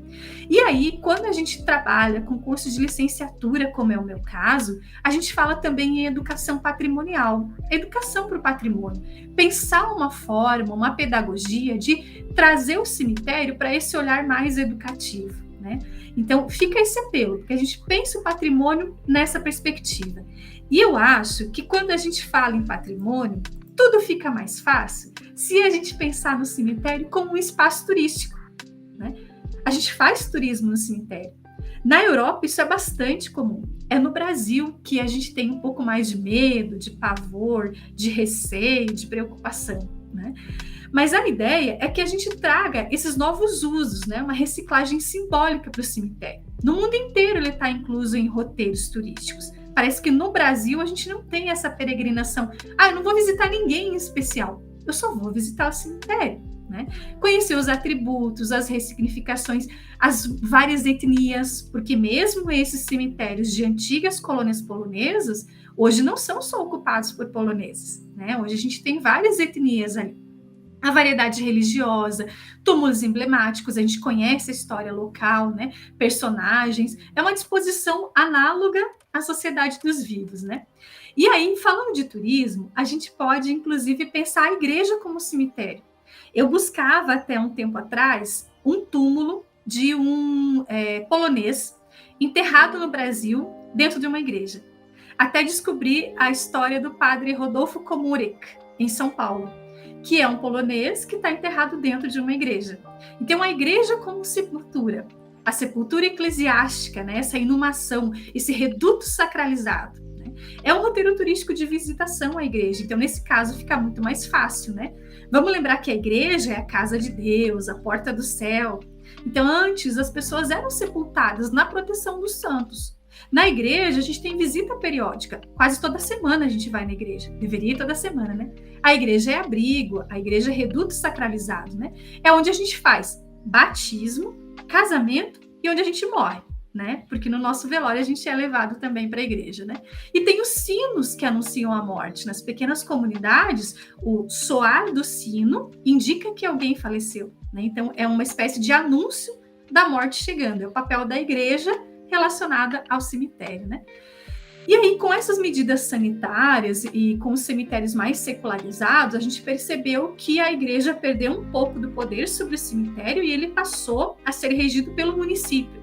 E aí, quando a gente trabalha com curso de licenciatura, como é o meu caso, a gente fala também em educação patrimonial, educação para o patrimônio. Pensar uma forma, uma pedagogia de trazer o cemitério para esse olhar mais educativo, né? Então, fica esse apelo, porque a gente pensa o patrimônio nessa perspectiva. E eu acho que quando a gente fala em patrimônio, tudo fica mais fácil se a gente pensar no cemitério como um espaço turístico, né? A gente faz turismo no cemitério. Na Europa, isso é bastante comum. É no Brasil que a gente tem um pouco mais de medo, de pavor, de receio, de preocupação, né? Mas a ideia é que a gente traga esses novos usos, né? Uma reciclagem simbólica para o cemitério. No mundo inteiro ele está incluso em roteiros turísticos. Parece que no Brasil a gente não tem essa peregrinação. Eu não vou visitar ninguém em especial, eu só vou visitar o cemitério, né? Conhecer os atributos, as ressignificações, as várias etnias, porque mesmo esses cemitérios de antigas colônias polonesas, hoje não são só ocupados por poloneses, né? Hoje a gente tem várias etnias ali. A variedade religiosa, túmulos emblemáticos, a gente conhece a história local, né? Personagens, é uma disposição análoga à sociedade dos vivos, né? E aí, falando de turismo, a gente pode, inclusive, pensar a igreja como cemitério. Eu buscava, até um tempo atrás, um túmulo de um polonês enterrado no Brasil, dentro de uma igreja. Até descobrir a história do padre Rodolfo Komórek, em São Paulo, que é um polonês que está enterrado dentro de uma igreja. Então, a igreja como sepultura, a sepultura eclesiástica, né? Essa inumação, esse reduto sacralizado, né? É um roteiro turístico de visitação à igreja. Então, nesse caso, fica muito mais fácil, né? Vamos lembrar que a igreja é a casa de Deus, a porta do céu. Então, antes, as pessoas eram sepultadas na proteção dos santos. Na igreja, a gente tem visita periódica. Quase toda semana a gente vai na igreja. Deveria ir toda semana, né? A igreja é abrigo, a igreja é reduto sacralizado, né? É onde a gente faz batismo, casamento e onde a gente morre, né? Porque no nosso velório a gente é levado também para a igreja, né? E tem os sinos que anunciam a morte. Nas pequenas comunidades, o soar do sino indica que alguém faleceu, né? Então é uma espécie de anúncio da morte chegando. É o papel da igreja relacionada ao cemitério, né? E aí, com essas medidas sanitárias e com os cemitérios mais secularizados, a gente percebeu que a igreja perdeu um pouco do poder sobre o cemitério e ele passou a ser regido pelo município.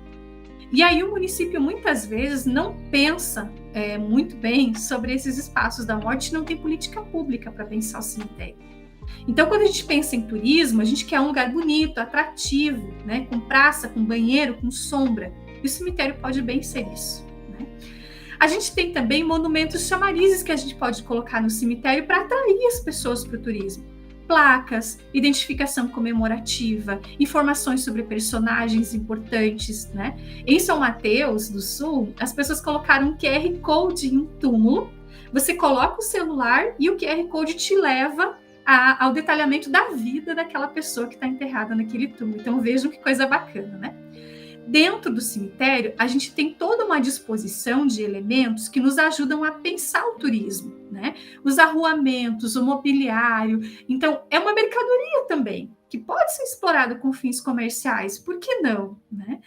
E aí o município muitas vezes não pensa muito bem sobre esses espaços da morte, não tem política pública para pensar o cemitério. Então, quando a gente pensa em turismo, a gente quer um lugar bonito, atrativo, né, com praça, com banheiro, com sombra. E o cemitério pode bem ser isso, né? A gente tem também monumentos chamarizes que a gente pode colocar no cemitério para atrair as pessoas para o turismo. Placas, identificação comemorativa, informações sobre personagens importantes, né? Em São Mateus do Sul, as pessoas colocaram um QR Code em um túmulo. Você coloca o celular e o QR Code te leva ao detalhamento da vida daquela pessoa que está enterrada naquele túmulo. Então vejam que coisa bacana, né? Dentro do cemitério, a gente tem toda uma disposição de elementos que nos ajudam a pensar o turismo, né? Os arruamentos, o mobiliário. Então, é uma mercadoria também, que pode ser explorada com fins comerciais, por que não, né?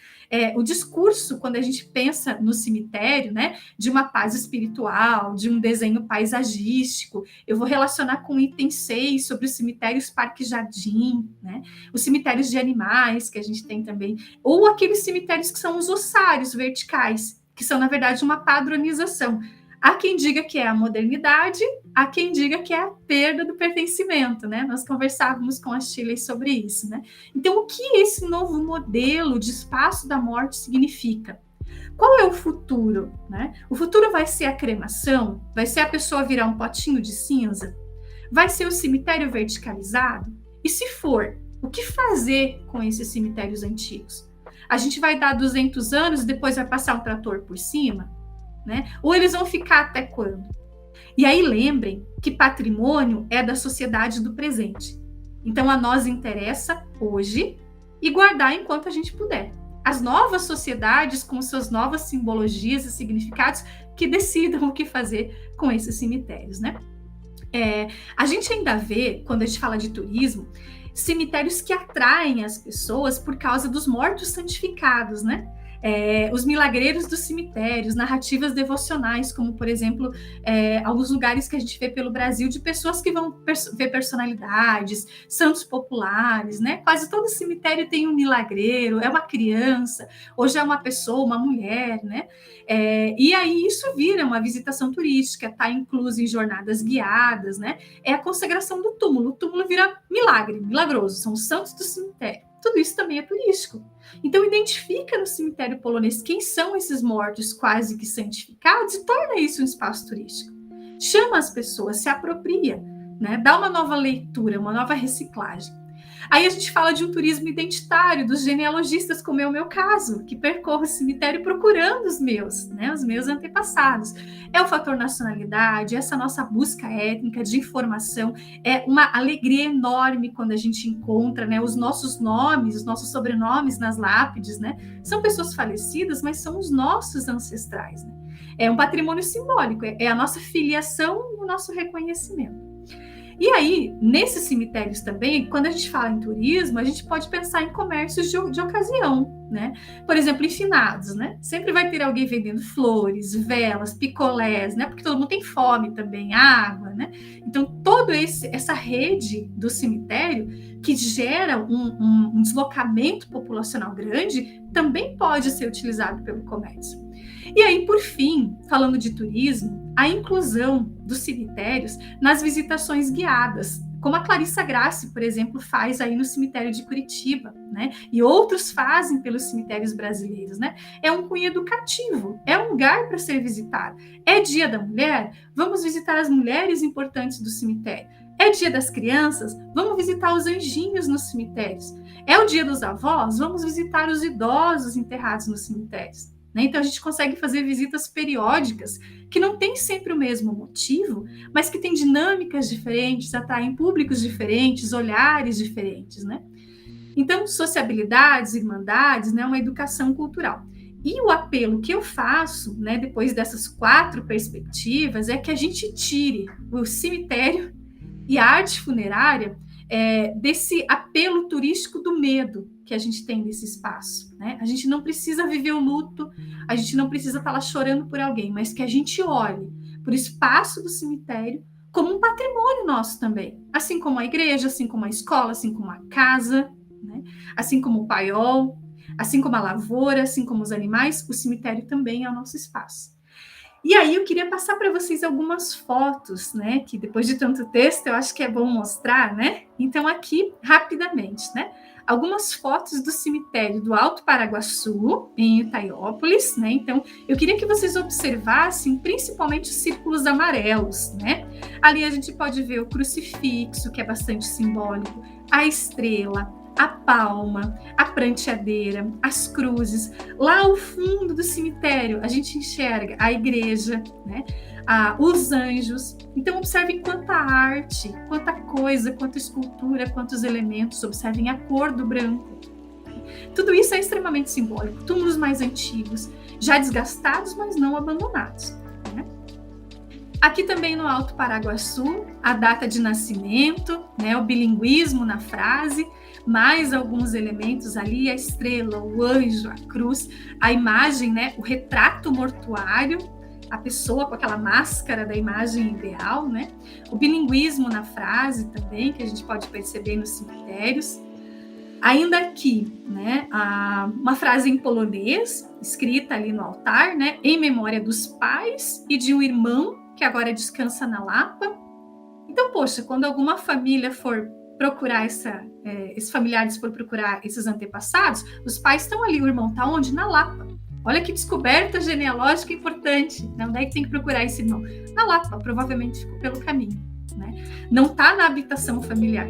O discurso, quando a gente pensa no cemitério, né, de uma paz espiritual, de um desenho paisagístico, eu vou relacionar com o item 6 sobre os cemitérios parque-jardim, né? Os cemitérios de animais, que a gente tem também, ou aqueles cemitérios que são os ossários verticais, que são, na verdade, uma padronização. Há quem diga que é a modernidade, há quem diga que é a perda do pertencimento, né? Nós conversávamos com a Shirley sobre isso, né? Então, o que esse novo modelo de espaço da morte significa? Qual é o futuro, né? O futuro vai ser a cremação? Vai ser a pessoa virar um potinho de cinza? Vai ser o cemitério verticalizado? E se for, o que fazer com esses cemitérios antigos? A gente vai dar 200 anos e depois vai passar um trator por cima? Né? Ou eles vão ficar até quando? E aí lembrem que patrimônio é da sociedade do presente. Então a nós interessa hoje e guardar enquanto a gente puder. As novas sociedades com suas novas simbologias e significados que decidam o que fazer com esses cemitérios, né? A gente ainda vê, quando a gente fala de turismo, cemitérios que atraem as pessoas por causa dos mortos santificados, né? Os milagreiros dos cemitérios, narrativas devocionais, como, por exemplo, alguns lugares que a gente vê pelo Brasil de pessoas que vão ver personalidades, santos populares, né? Quase todo cemitério tem um milagreiro, é uma criança, hoje é uma pessoa, uma mulher, né? E aí isso vira uma visitação turística, está incluso em jornadas guiadas, né? É a consagração do túmulo, o túmulo vira milagre, milagroso, são os santos do cemitério. Tudo isso também é turístico. Então, identifica no cemitério polonês quem são esses mortos quase que santificados e torna isso um espaço turístico. Chama as pessoas, se apropria, né? Dá uma nova leitura, uma nova reciclagem. Aí a gente fala de um turismo identitário, dos genealogistas, como é o meu caso, que percorro o cemitério procurando os meus antepassados. É o fator nacionalidade, essa nossa busca étnica de informação, é uma alegria enorme quando a gente encontra, né, os nossos nomes, os nossos sobrenomes nas lápides, né? São pessoas falecidas, mas são os nossos ancestrais, né? É um patrimônio simbólico, é a nossa filiação e o nosso reconhecimento. E aí, nesses cemitérios também, quando a gente fala em turismo, a gente pode pensar em comércios de ocasião, né? Por exemplo, em finados, né? Sempre vai ter alguém vendendo flores, velas, picolés, né? Porque todo mundo tem fome também, água, né? Então, toda essa rede do cemitério, que gera um deslocamento populacional grande, também pode ser utilizado pelo comércio. E aí, por fim, falando de turismo, a inclusão dos cemitérios nas visitações guiadas, como a Clarissa Grassi, por exemplo, faz aí no cemitério de Curitiba, né? E outros fazem pelos cemitérios brasileiros, né? É um cunho educativo, é um lugar para ser visitado. É Dia da Mulher? Vamos visitar as mulheres importantes do cemitério. É Dia das Crianças? Vamos visitar os anjinhos nos cemitérios. É o Dia dos Avós? Vamos visitar os idosos enterrados nos cemitérios. Então, a gente consegue fazer visitas periódicas que não tem sempre o mesmo motivo, mas que tem dinâmicas diferentes, atraem públicos diferentes, olhares diferentes, né? Então, sociabilidades, irmandades, né, uma educação cultural. E o apelo que eu faço, né, depois dessas 4 perspectivas, é que a gente tire o cemitério e a arte funerária desse apelo turístico do medo que a gente tem nesse espaço, né? A gente não precisa viver o luto, a gente não precisa estar lá chorando por alguém, mas que a gente olhe para o espaço do cemitério como um patrimônio nosso também, assim como a igreja, assim como a escola, assim como a casa, né? Assim como o paiol, assim como a lavoura, assim como os animais, o cemitério também é o nosso espaço. E aí eu queria passar para vocês algumas fotos, né? Que depois de tanto texto eu acho que é bom mostrar, né? Então aqui, rapidamente, né? Algumas fotos do cemitério do Alto Paraguaçu, em Itaiópolis, né? Então eu queria que vocês observassem principalmente os círculos amarelos, né? Ali a gente pode ver o crucifixo, que é bastante simbólico, a estrela, a palma, a pranteadeira, as cruzes. Lá ao fundo do cemitério, a gente enxerga a igreja, né? Os anjos. Então, observem quanta arte, quanta coisa, quanta escultura, quantos elementos. Observem a cor do branco. Tudo isso é extremamente simbólico. Túmulos mais antigos, já desgastados, mas não abandonados. Né? Aqui também no Alto Paraguaçu, a data de nascimento, né? O bilinguismo na frase, mais alguns elementos ali, a estrela, o anjo, a cruz, a imagem, né, o retrato mortuário, a pessoa com aquela máscara da imagem ideal, né? O bilinguismo na frase também, que a gente pode perceber nos cemitérios. Ainda aqui, né, uma frase em polonês, escrita ali no altar, né, em memória dos pais e de um irmão que agora descansa na Lapa. Então, poxa, quando alguma família for procurar esses familiares for procurar esses antepassados, os pais estão ali, o irmão está onde? Na Lapa. Olha que descoberta genealógica importante. Né? Onde é que tem que procurar esse irmão? Na Lapa, provavelmente ficou pelo caminho. Né? Não está na habitação familiar.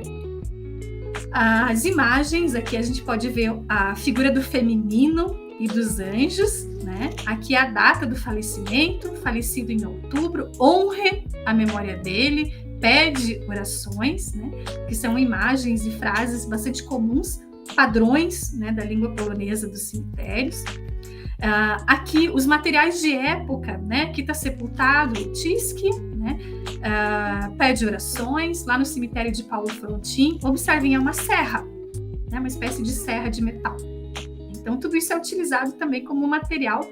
As imagens, aqui a gente pode ver a figura do feminino e dos anjos. Né? Aqui a data do falecimento, falecido em outubro, honre a memória dele, pede orações, né, que são imagens e frases bastante comuns, padrões, né, da língua polonesa dos cemitérios. Aqui os materiais de época, né, aqui está sepultado o Tisque, né, pede orações, lá no cemitério de Paulo Frontin. Observem, é uma serra, né, uma espécie de serra de metal. Então tudo isso é utilizado também como material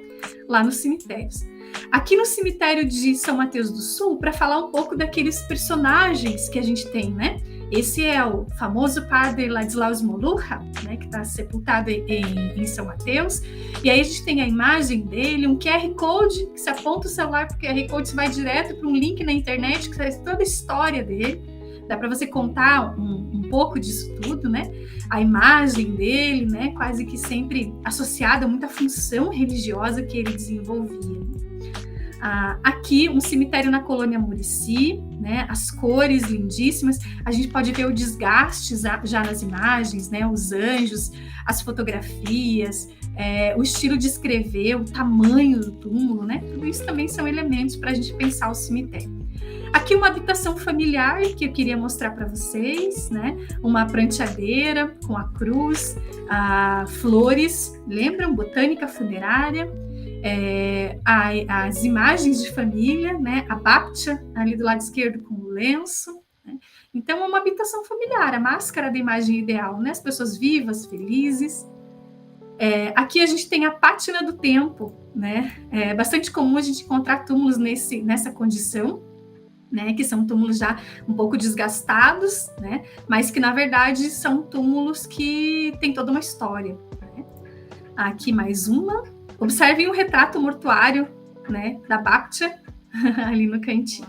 lá nos cemitérios. Aqui no cemitério de São Mateus do Sul, para falar um pouco daqueles personagens que a gente tem, né? Esse é o famoso padre Ladislau Smolucha, né, que está sepultado em São Mateus. E aí a gente tem a imagem dele, um QR Code, que se aponta o celular para o QR Code, você vai direto para um link na internet que traz toda a história dele. Dá para você contar um pouco disso tudo, né? A imagem dele, né, quase que sempre associada a muita função religiosa que ele desenvolvia. Aqui, um cemitério na colônia Murici, né, as cores lindíssimas, a gente pode ver o desgaste já nas imagens, né, os anjos, as fotografias, o estilo de escrever, o tamanho do túmulo, né, tudo isso também são elementos para a gente pensar o cemitério. Aqui uma habitação familiar que eu queria mostrar para vocês, né, uma pranteadeira com a cruz, flores, lembram? Botânica funerária, as imagens de família, né? A Baptia ali do lado esquerdo com o lenço. Né? Então, é uma habitação familiar, a máscara da imagem ideal, né? As pessoas vivas, felizes. Aqui a gente tem a pátina do tempo, né? É bastante comum a gente encontrar túmulos nessa condição, né? Que são túmulos já um pouco desgastados, né? Mas que, na verdade, são túmulos que têm toda uma história. Né? Aqui mais uma. Observem o retrato mortuário, né, da Baptia, ali no cantinho.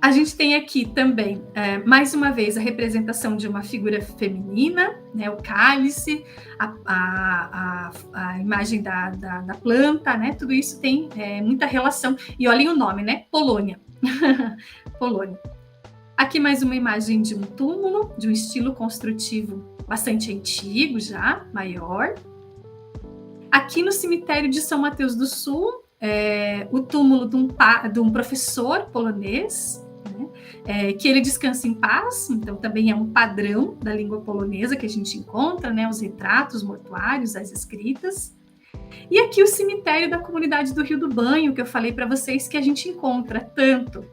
A gente tem aqui também, mais uma vez, a representação de uma figura feminina, né, o cálice, a imagem da planta, né, tudo isso tem muita relação. E olhem o nome, né, Polônia. Polônia. Aqui mais uma imagem de um túmulo, de um estilo construtivo bastante antigo já, maior. Aqui no cemitério de São Mateus do Sul, o túmulo de um professor polonês, né, que ele descansa em paz, então também é um padrão da língua polonesa que a gente encontra, né, os retratos mortuários, as escritas. E aqui o cemitério da comunidade do Rio do Banho, que eu falei para vocês que a gente encontra tanto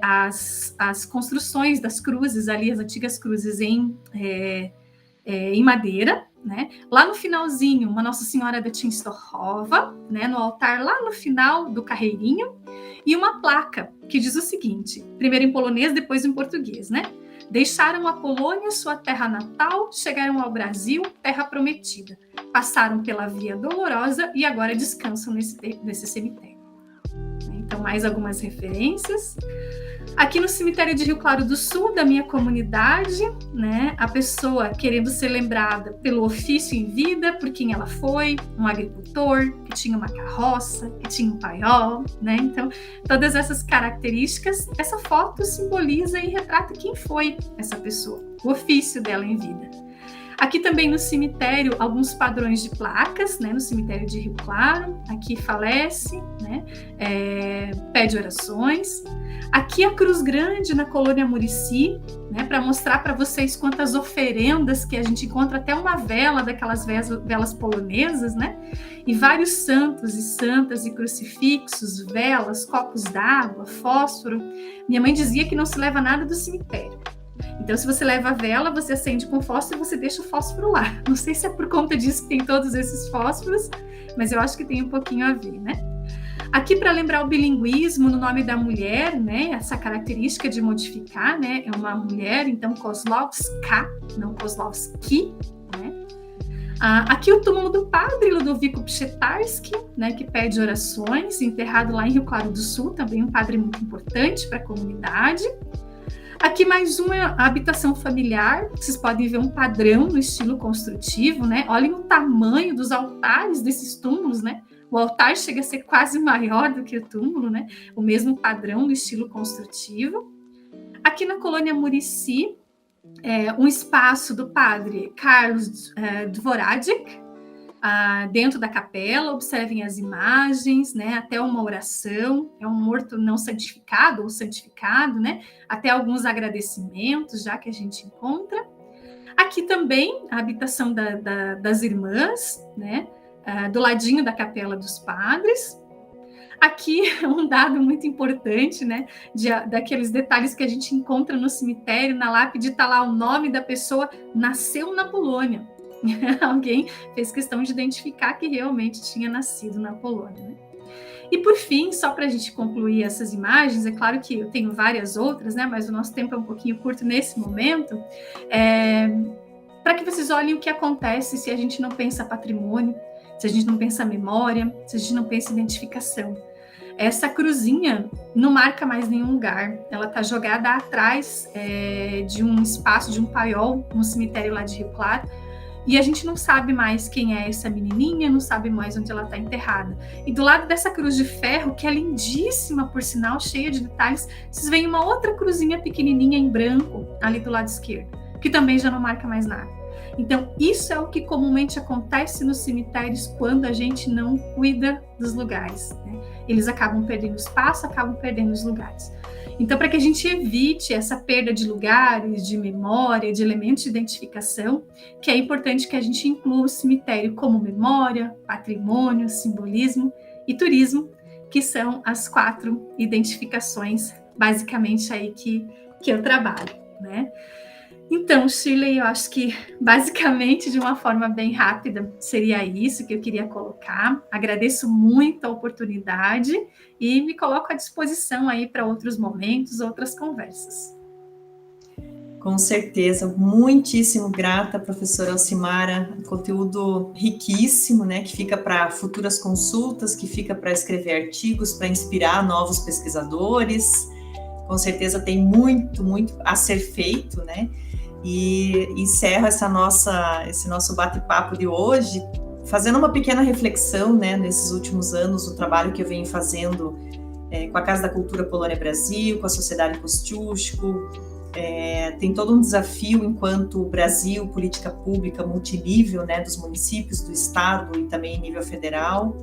as construções das cruzes ali, as antigas cruzes em madeira, né? Lá no finalzinho, uma Nossa Senhora da Częstochowa, né? No altar lá no final do carreirinho, e uma placa que diz o seguinte, primeiro em polonês, depois em português, né? Deixaram a Polônia, sua terra natal, chegaram ao Brasil, terra prometida. Passaram pela Via Dolorosa e agora descansam nesse cemitério. Então, mais algumas referências. Aqui no cemitério de Rio Claro do Sul, da minha comunidade, né, a pessoa querendo ser lembrada pelo ofício em vida, por quem ela foi, um agricultor, que tinha uma carroça, que tinha um paiol, né? Então, todas essas características, essa foto simboliza e retrata quem foi essa pessoa, o ofício dela em vida. Aqui também no cemitério, alguns padrões de placas, né, no cemitério de Rio Claro. Aqui falece, né, pede orações. Aqui a Cruz Grande, na colônia Murici, né, para mostrar para vocês quantas oferendas que a gente encontra, até uma vela, daquelas velas polonesas, né, e vários santos e santas e crucifixos, velas, copos d'água, fósforo. Minha mãe dizia que não se leva nada do cemitério. Então, se você leva a vela, você acende com fósforo e você deixa o fósforo lá. Não sei se é por conta disso que tem todos esses fósforos, mas eu acho que tem um pouquinho a ver, né? Aqui, para lembrar o bilinguismo no nome da mulher, né? Essa característica de modificar, né? É uma mulher, então Kozłowska, não Kozłowski, né? Aqui o túmulo do padre Ludovico Pchetarski, né? Que pede orações, enterrado lá em Rio Claro do Sul, também um padre muito importante para a comunidade. Aqui mais uma habitação familiar, vocês podem ver um padrão no estilo construtivo, né? Olhem o tamanho dos altares desses túmulos, né? O altar chega a ser quase maior do que o túmulo, né? O mesmo padrão no estilo construtivo. Aqui na colônia Murici, um espaço do padre Carlos Dvoráček, dentro da capela, observem as imagens, né, até uma oração, é um morto não santificado ou santificado, né, até alguns agradecimentos já que a gente encontra. Aqui também a habitação das irmãs, né, do ladinho da capela dos padres. Aqui um dado muito importante, né, daqueles detalhes que a gente encontra no cemitério, na lápide está lá o nome da pessoa, nasceu na Polônia. Alguém fez questão de identificar que realmente tinha nascido na Polônia, né? E por fim, só para a gente concluir essas imagens, é claro que eu tenho várias outras, né? Mas o nosso tempo é um pouquinho curto nesse momento, para que vocês olhem o que acontece se a gente não pensa patrimônio, se a gente não pensa memória, se a gente não pensa identificação. Essa cruzinha não marca mais nenhum lugar, ela está jogada atrás de um espaço, de um paiol, no cemitério lá de Rio Claro, e a gente não sabe mais quem é essa menininha, não sabe mais onde ela está enterrada. E do lado dessa cruz de ferro, que é lindíssima, por sinal, cheia de detalhes, vocês veem uma outra cruzinha pequenininha em branco, ali do lado esquerdo, que também já não marca mais nada. Então, isso é o que comumente acontece nos cemitérios quando a gente não cuida dos lugares, né? Eles acabam perdendo espaço, acabam perdendo os lugares. Então, para que a gente evite essa perda de lugares, de memória, de elementos de identificação, que é importante que a gente inclua o cemitério como memória, patrimônio, simbolismo e turismo, que são as 4 identificações, basicamente, aí que eu trabalho, né? Então, Shirley, eu acho que basicamente de uma forma bem rápida seria isso que eu queria colocar. Agradeço muito a oportunidade e me coloco à disposição aí para outros momentos, outras conversas. Com certeza, muitíssimo grata, professora Alcimara, conteúdo riquíssimo, né, que fica para futuras consultas, que fica para escrever artigos, para inspirar novos pesquisadores. Com certeza tem muito, muito a ser feito, né? E encerro esse nosso bate-papo de hoje, fazendo uma pequena reflexão, né, nesses últimos anos, o trabalho que eu venho fazendo com a Casa da Cultura Polônia Brasil, com a Sociedade Kościuszko. Tem todo um desafio enquanto Brasil, política pública multinível, né, dos municípios, do estado e também em nível federal.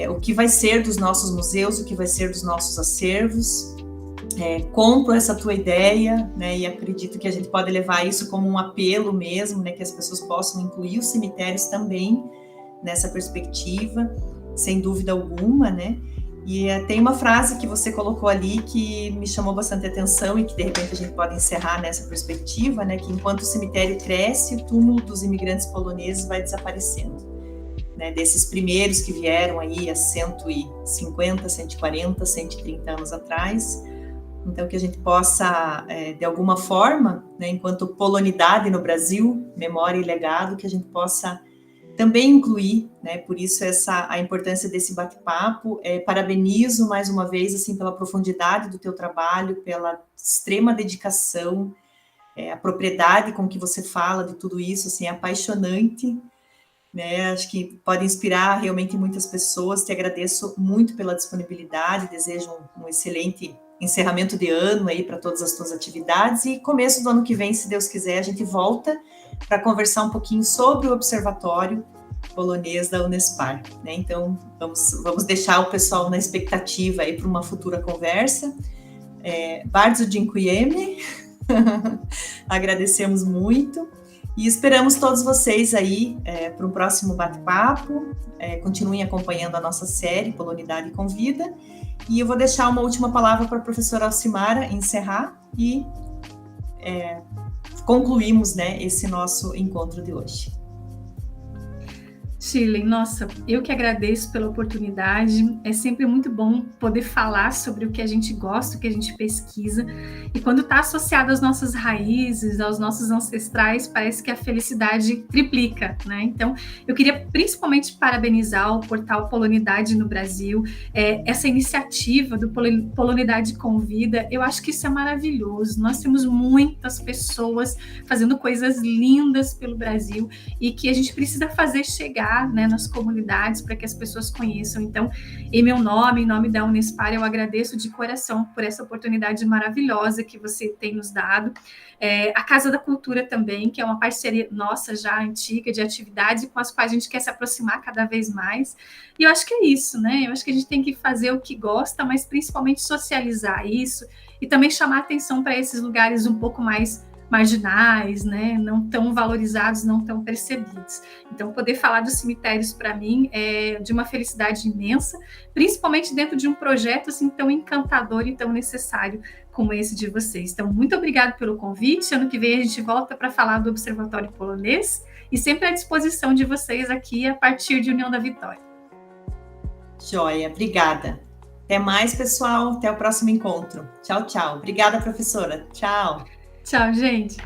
O que vai ser dos nossos museus, o que vai ser dos nossos acervos. Compro essa tua ideia, né, e acredito que a gente pode levar isso como um apelo mesmo, né, que as pessoas possam incluir os cemitérios também nessa perspectiva, sem dúvida alguma, né? E tem uma frase que você colocou ali que me chamou bastante atenção e que de repente a gente pode encerrar nessa perspectiva, né? Que enquanto o cemitério cresce, o túmulo dos imigrantes poloneses vai desaparecendo, né? Desses primeiros que vieram aí há 150, 140, 130 anos atrás. Então, que a gente possa, de alguma forma, né, enquanto polonidade no Brasil, memória e legado, que a gente possa também incluir, né, por isso a importância desse bate-papo. Parabenizo mais uma vez, assim, pela profundidade do teu trabalho, pela extrema dedicação, a propriedade com que você fala de tudo isso, assim, é apaixonante, né, acho que pode inspirar realmente muitas pessoas. Te agradeço muito pela disponibilidade, desejo um excelente encerramento de ano aí para todas as tuas atividades, e começo do ano que vem, se Deus quiser, a gente volta para conversar um pouquinho sobre o Observatório Polonês da Unespar, né? Então, vamos deixar o pessoal na expectativa aí para uma futura conversa. Bardzo dziękujemy, agradecemos muito, e esperamos todos vocês aí para um próximo bate-papo. Continuem acompanhando a nossa série Polonidade Convida, e eu vou deixar uma última palavra para a professora Alcimara encerrar e concluímos, né, esse nosso encontro de hoje. Shirley, nossa, eu que agradeço pela oportunidade. É sempre muito bom poder falar sobre o que a gente gosta, o que a gente pesquisa. E quando está associado às nossas raízes, aos nossos ancestrais, parece que a felicidade triplica, né? Então, eu queria principalmente parabenizar o portal Polonidade no Brasil, essa iniciativa do Polonidade Convida. Eu acho que isso é maravilhoso. Nós temos muitas pessoas fazendo coisas lindas pelo Brasil e que a gente precisa fazer chegar, né, nas comunidades, para que as pessoas conheçam. Então, em meu nome, em nome da Unespar, eu agradeço de coração por essa oportunidade maravilhosa que você tem nos dado. A Casa da Cultura também, que é uma parceria nossa já antiga, de atividades com as quais a gente quer se aproximar cada vez mais. E eu acho que é isso, né? Eu acho que a gente tem que fazer o que gosta, mas principalmente socializar isso e também chamar atenção para esses lugares um pouco mais marginais, né, não tão valorizados, não tão percebidos. Então, poder falar dos cemitérios, para mim, é de uma felicidade imensa, principalmente dentro de um projeto assim tão encantador e tão necessário como esse de vocês. Então, muito obrigado pelo convite. Ano que vem a gente volta para falar do Observatório Polonês, e sempre à disposição de vocês aqui a partir de União da Vitória. Joia, obrigada. Até mais, pessoal. Até o próximo encontro. Tchau, tchau. Obrigada, professora. Tchau. Tchau, gente.